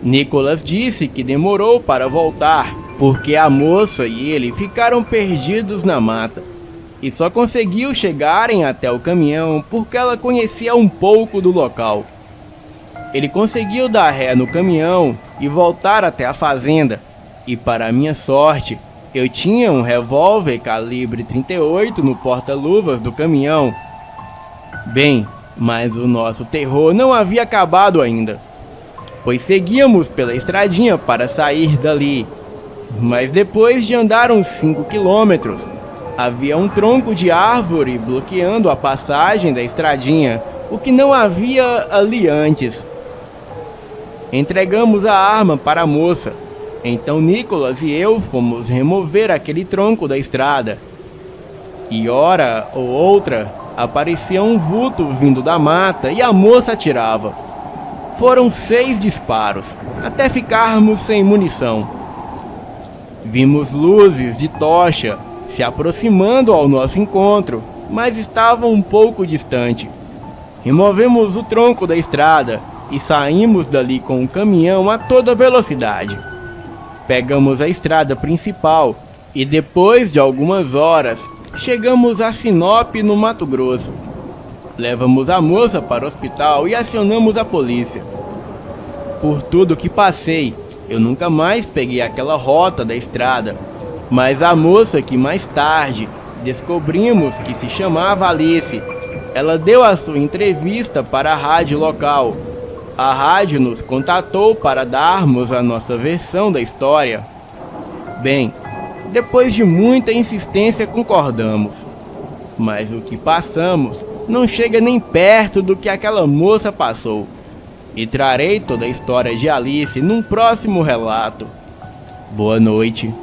[SPEAKER 1] Nicholas disse que demorou para voltar, porque a moça e ele ficaram perdidos na mata. E só conseguiu chegarem até o caminhão porque ela conhecia um pouco do local. Ele conseguiu dar ré no caminhão e voltar até a fazenda. E para minha sorte, eu tinha um revólver calibre 38 no porta-luvas do caminhão. Bem, mas o nosso terror não havia acabado ainda, pois seguíamos pela estradinha para sair dali. Mas depois de andar uns 5 quilômetros, havia um tronco de árvore bloqueando a passagem da estradinha, o que não havia ali antes. Entregamos a arma para a moça. Então Nicholas e eu fomos remover aquele tronco da estrada. E hora ou outra, aparecia um vulto vindo da mata e a moça atirava. Foram 6 disparos, até ficarmos sem munição. Vimos luzes de tocha se aproximando ao nosso encontro, mas estavam um pouco distante. Removemos o tronco da estrada e saímos dali com o caminhão a toda velocidade. Pegamos a estrada principal e depois de algumas horas chegamos a Sinop, no Mato Grosso. Levamos a moça para o hospital e acionamos a polícia. Por tudo que passei, eu nunca mais peguei aquela rota da estrada, mas a moça que mais tarde descobrimos que se chamava Alice, ela deu a sua entrevista para a rádio local. A rádio nos contatou para darmos a nossa versão da história. Bem, depois de muita insistência concordamos, mas o que passamos não chega nem perto do que aquela moça passou. E trarei toda a história de Alice num próximo relato. Boa noite.